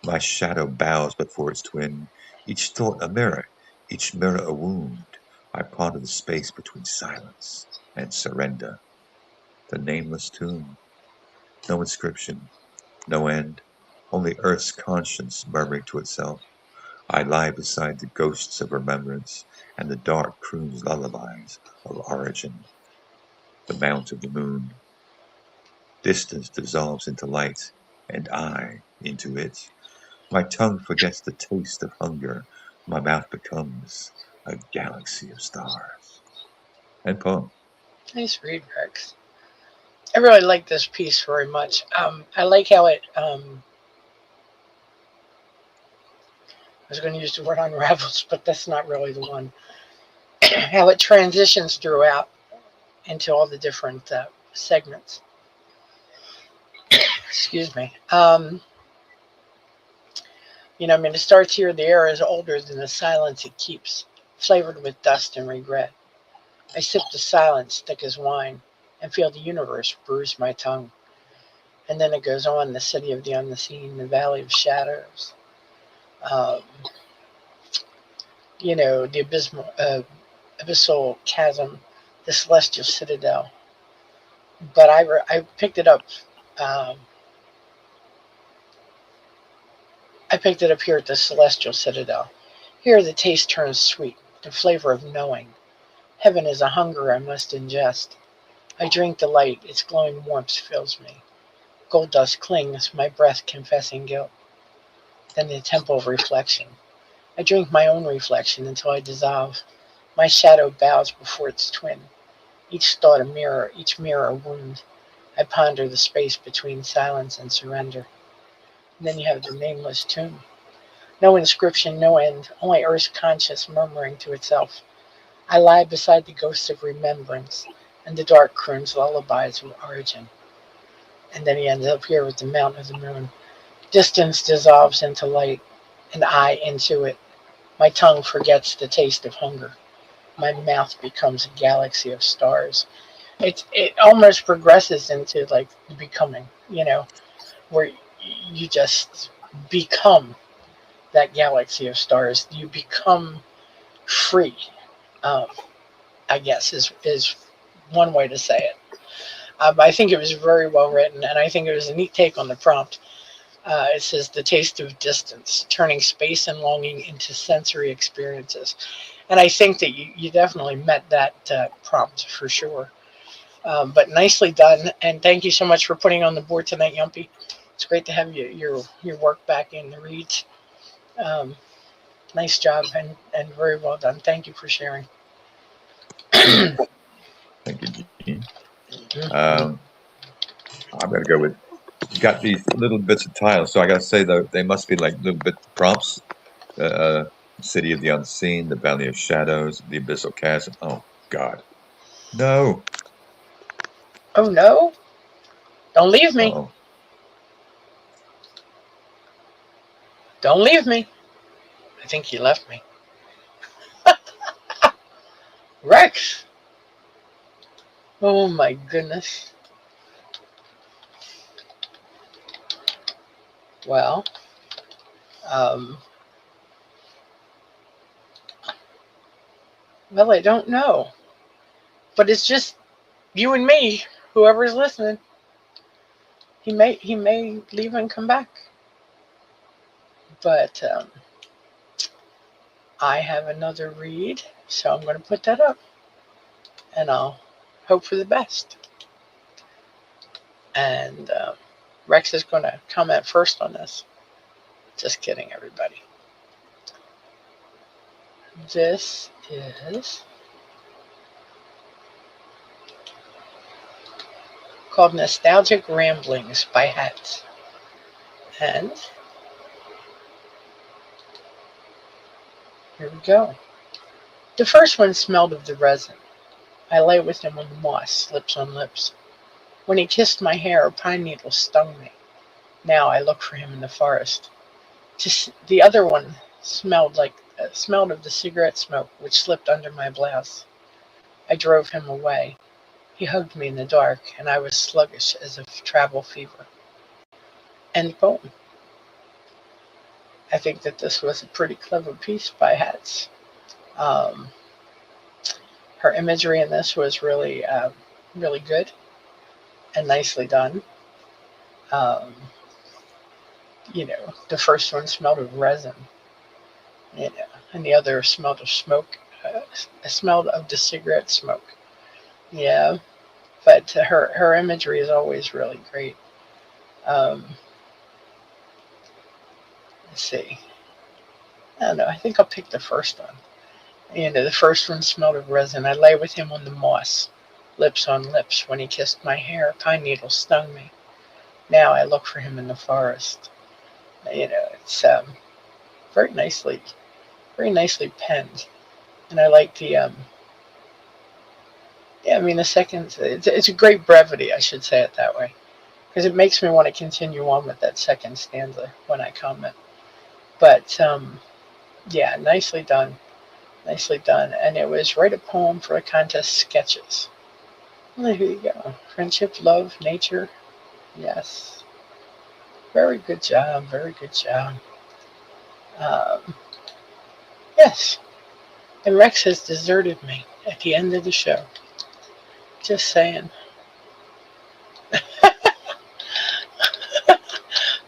My shadow bows before its twin, each thought a mirror, each mirror a wound. I ponder the space between silence and surrender. The nameless tomb. No inscription, no end, only earth's conscience murmuring to itself. I lie beside the ghosts of remembrance, and the dark croons lullabies of origin. The mount of the moon. Distance dissolves into light, and I into it. My tongue forgets the taste of hunger. My mouth becomes a galaxy of stars. And poem. Nice read, Rex. I really like this piece very much. I like how it. I was going to use the word unravels, but that's not really the one. How it transitions throughout into all the different segments. Excuse me. It starts here. The air is older than the silence it keeps, flavored with dust and regret. I sip the silence thick as wine and feel the universe bruise my tongue. And then it goes on, the city of the unseen, the valley of shadows, um, the abyssal chasm, the celestial citadel. But I picked it up. Um, I picked it up here at the celestial citadel. Here the taste turns sweet, the flavor of knowing. Heaven is a hunger I must ingest. I drink the light, its glowing warmth fills me. Gold dust clings, my breath confessing guilt. Then the temple of reflection. I drink my own reflection until I dissolve. My shadow bows before its twin. Each thought a mirror, each mirror a wound. I ponder the space between silence and surrender. And then you have the nameless tomb. No inscription, no end, only earth's conscious murmuring to itself. I lie beside the ghosts of remembrance, and the dark croons lullabies of origin. And then he ends up here with the Mount of the Moon. Distance dissolves into light, and I into it. My tongue forgets the taste of hunger. My mouth becomes a galaxy of stars. It almost progresses into like the becoming, where you just become that galaxy of stars. You become free. Um, I guess is one way to say it. I think it was very well written, and I think it was a neat take on the prompt. It says the taste of distance, turning space and longing into sensory experiences. And I think that you definitely met that prompt for sure. But nicely done, and thank you so much for putting on the board tonight, Yumpy. It's great to have your work back in the reads. Um, Nice job and very well done. Thank you for sharing. Thank you, Gene. I'm going to go with, you got these little bits of tiles, so I got to say, though, they must be like little bit prompts. City of the Unseen, the Valley of Shadows, the Abyssal Chasm. Oh, God. No. Oh no! Don't leave me! Uh-oh. Don't leave me! I think he left me. Rex! Oh my goodness. Well, um, well, I don't know. But it's just you and me, whoever's listening. He may leave and come back. But I have another read, so I'm going to put that up. And I'll hope for the best. And Rex is going to comment first on this. Just kidding, everybody. This is called Nostalgic Ramblings by Hats. And here we go. The first one smelled of the resin. I lay with him on the moss, lips on lips. When he kissed my hair, a pine needle stung me. Now I look for him in the forest. Just the other one smelled of the cigarette smoke which slipped under my blouse. I drove him away. He hugged me in the dark, and I was sluggish as of travel fever. End poem. I think that this was a pretty clever piece by Hats. Her imagery in this was really, really good and nicely done. The first one smelled of resin, and the other smelled of smoke. Smelled of the cigarette smoke. Yeah, but her imagery is always really great. Let's see. I don't know. I think I'll pick the first one. The first one smelled of resin. I lay with him on the moss, lips on lips. When he kissed my hair, pine needles stung me. Now I look for him in the forest. It's very nicely penned, and I like the the second. It's a great brevity, I should say it that way, because it makes me want to continue on with that second stanza when I comment. But nicely done. Nicely done. And it was Write a Poem for a Contest Sketches. Well, here you go. Friendship, love, nature. Yes. Very good job. Very good job. Yes. And Rex has deserted me at the end of the show. Just saying.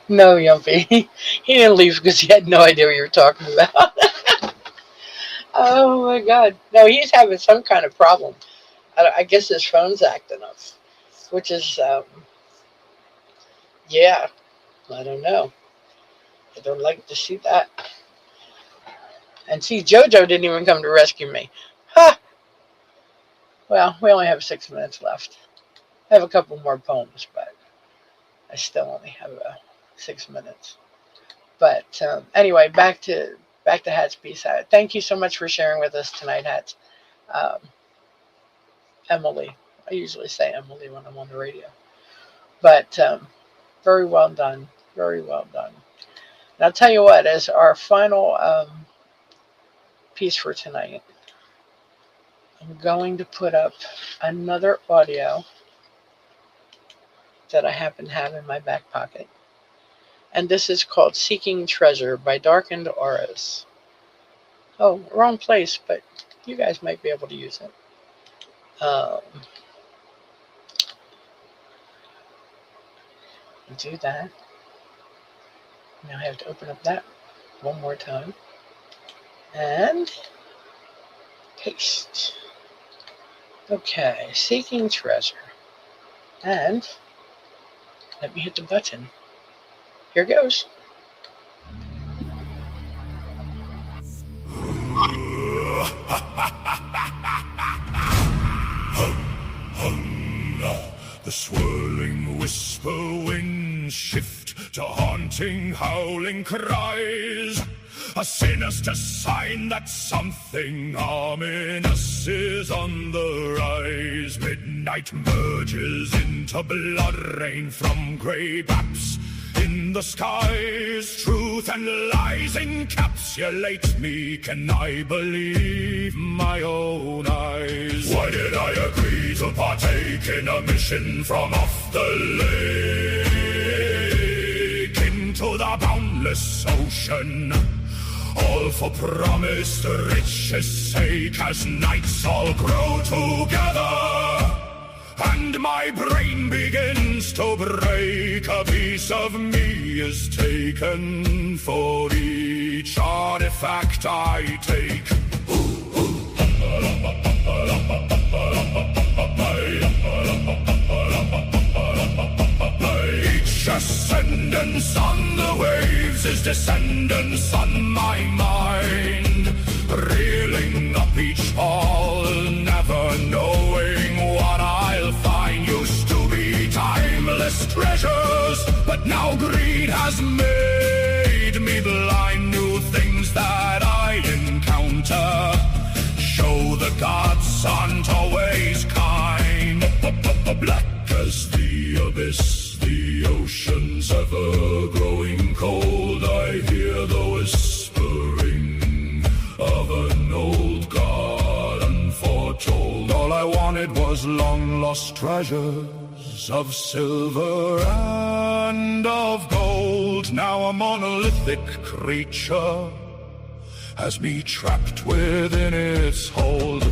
No, Yumpy. He didn't leave because he had no idea what you were talking about. Oh my God. No, he's having some kind of problem. I guess his phone's acting up, which is, yeah, I don't know. I don't like to see that. And see, JoJo didn't even come to rescue me. Ha! Well, we only have 6 minutes left. I have a couple more poems, but I still only have 6 minutes. But anyway, back to Hat's piece. Thank you so much for sharing with us tonight, Hats. Emily. I usually say Emily when I'm on the radio. But very well done. Very well done. And I'll tell you what, as our final piece for tonight, I'm going to put up another audio that I happen to have in my back pocket. And this is called Seeking Treasure by Darkened Auras. Oh, wrong place, but you guys might be able to use it. Do that. Now I have to open up that one more time. And paste. Okay, Seeking Treasure. And let me hit the button. Here goes. haunting, howling cries, a sinister sign that something ominous is on the rise. Midnight merges into blood rain from grey gaps in the skies. Truth and lies encapsulate me. Can I believe my own eyes? Why did I agree to partake in a mission from off the lake into the boundless ocean? All for promised riches' sake, as nights all grow together and my brain begins to break. A piece of me is taken for each artifact I take. Each ascendance on the waves is descendance on my mind, reeling up each fall, never knowing what I'll find. Used to be timeless treasures, but now greed has made me blind. New things that I encounter show the gods aren't always kind. Black as the abyss, the ocean's ever growing cold. I hear the whispering of an old god unforetold. All I wanted was long lost treasures of silver and of gold. Now a monolithic creature has me trapped within its hold.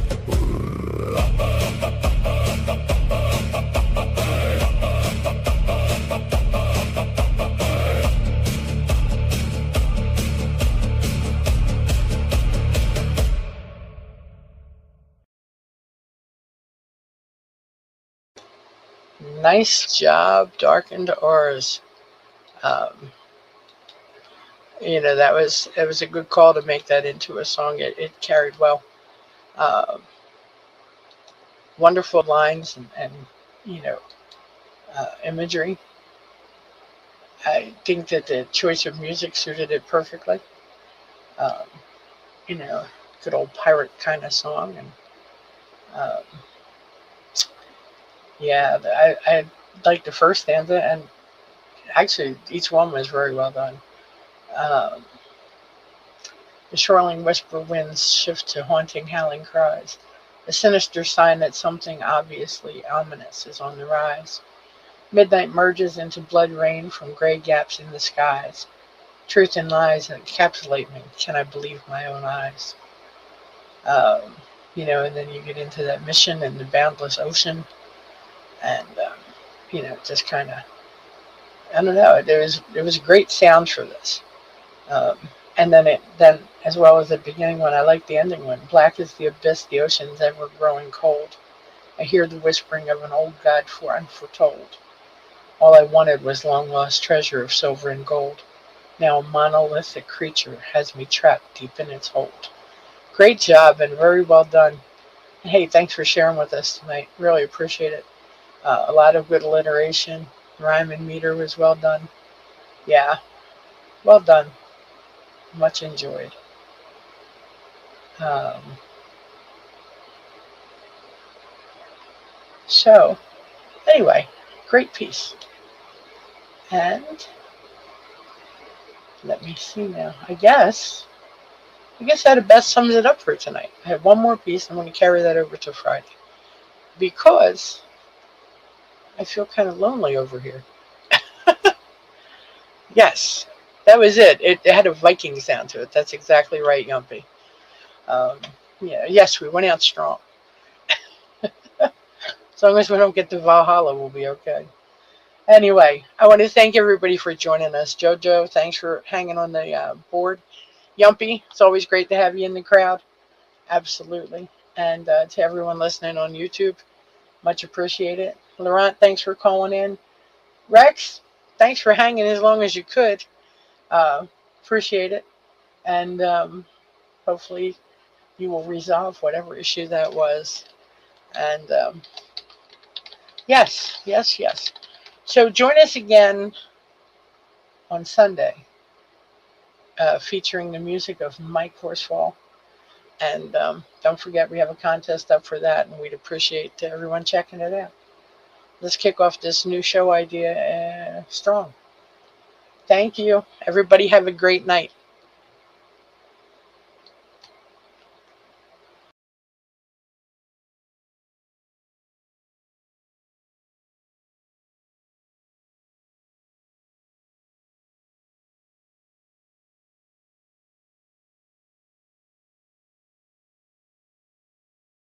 Nice job, Darkened Auras. That was a good call to make that into a song. It carried well. Wonderful lines and imagery. I think that the choice of music suited it perfectly. Good old pirate kind of song, and I liked the first stanza, and actually each one was very well done. The shoreline whisper winds shift to haunting, howling cries, a sinister sign that something obviously ominous is on the rise. Midnight merges into blood rain from gray gaps in the skies. Truth and lies encapsulate me. Can I believe my own eyes? And then you get into that mission in the boundless ocean, and just kind of, I don't know. There was great sound for this. And then as well as the beginning one, I like the ending one. Black is the abyss, the ocean's ever growing cold. I hear the whispering of an old god unforetold. All I wanted was long lost treasure of silver and gold. Now a monolithic creature has me trapped deep in its hold. Great job and very well done. Hey, thanks for sharing with us tonight. Really appreciate it. A lot of good alliteration. Rhyme and meter was well done. Yeah, well done. Much enjoyed. So, anyway, great piece. And let me see now. I guess that best sums it up for tonight. I have one more piece. I'm going to carry that over to Friday, because I feel kind of lonely over here. Yes, that was it. It had a Viking sound to it. That's exactly right, Yumpy. Yes, we went out strong. As long as we don't get to Valhalla, we'll be okay. Anyway, I want to thank everybody for joining us. Jojo, thanks for hanging on the board. Yumpy, it's always great to have you in the crowd. Absolutely. And to everyone listening on YouTube, much appreciated. Laurent, thanks for calling in. Rex, thanks for hanging as long as you could. Appreciate it. And hopefully you will resolve whatever issue that was. And yes. So join us again on Sunday, featuring the music of Mike Horsfall. And don't forget, we have a contest up for that, and we'd appreciate everyone checking it out. Let's kick off this new show idea strong. Thank you. Everybody have a great night.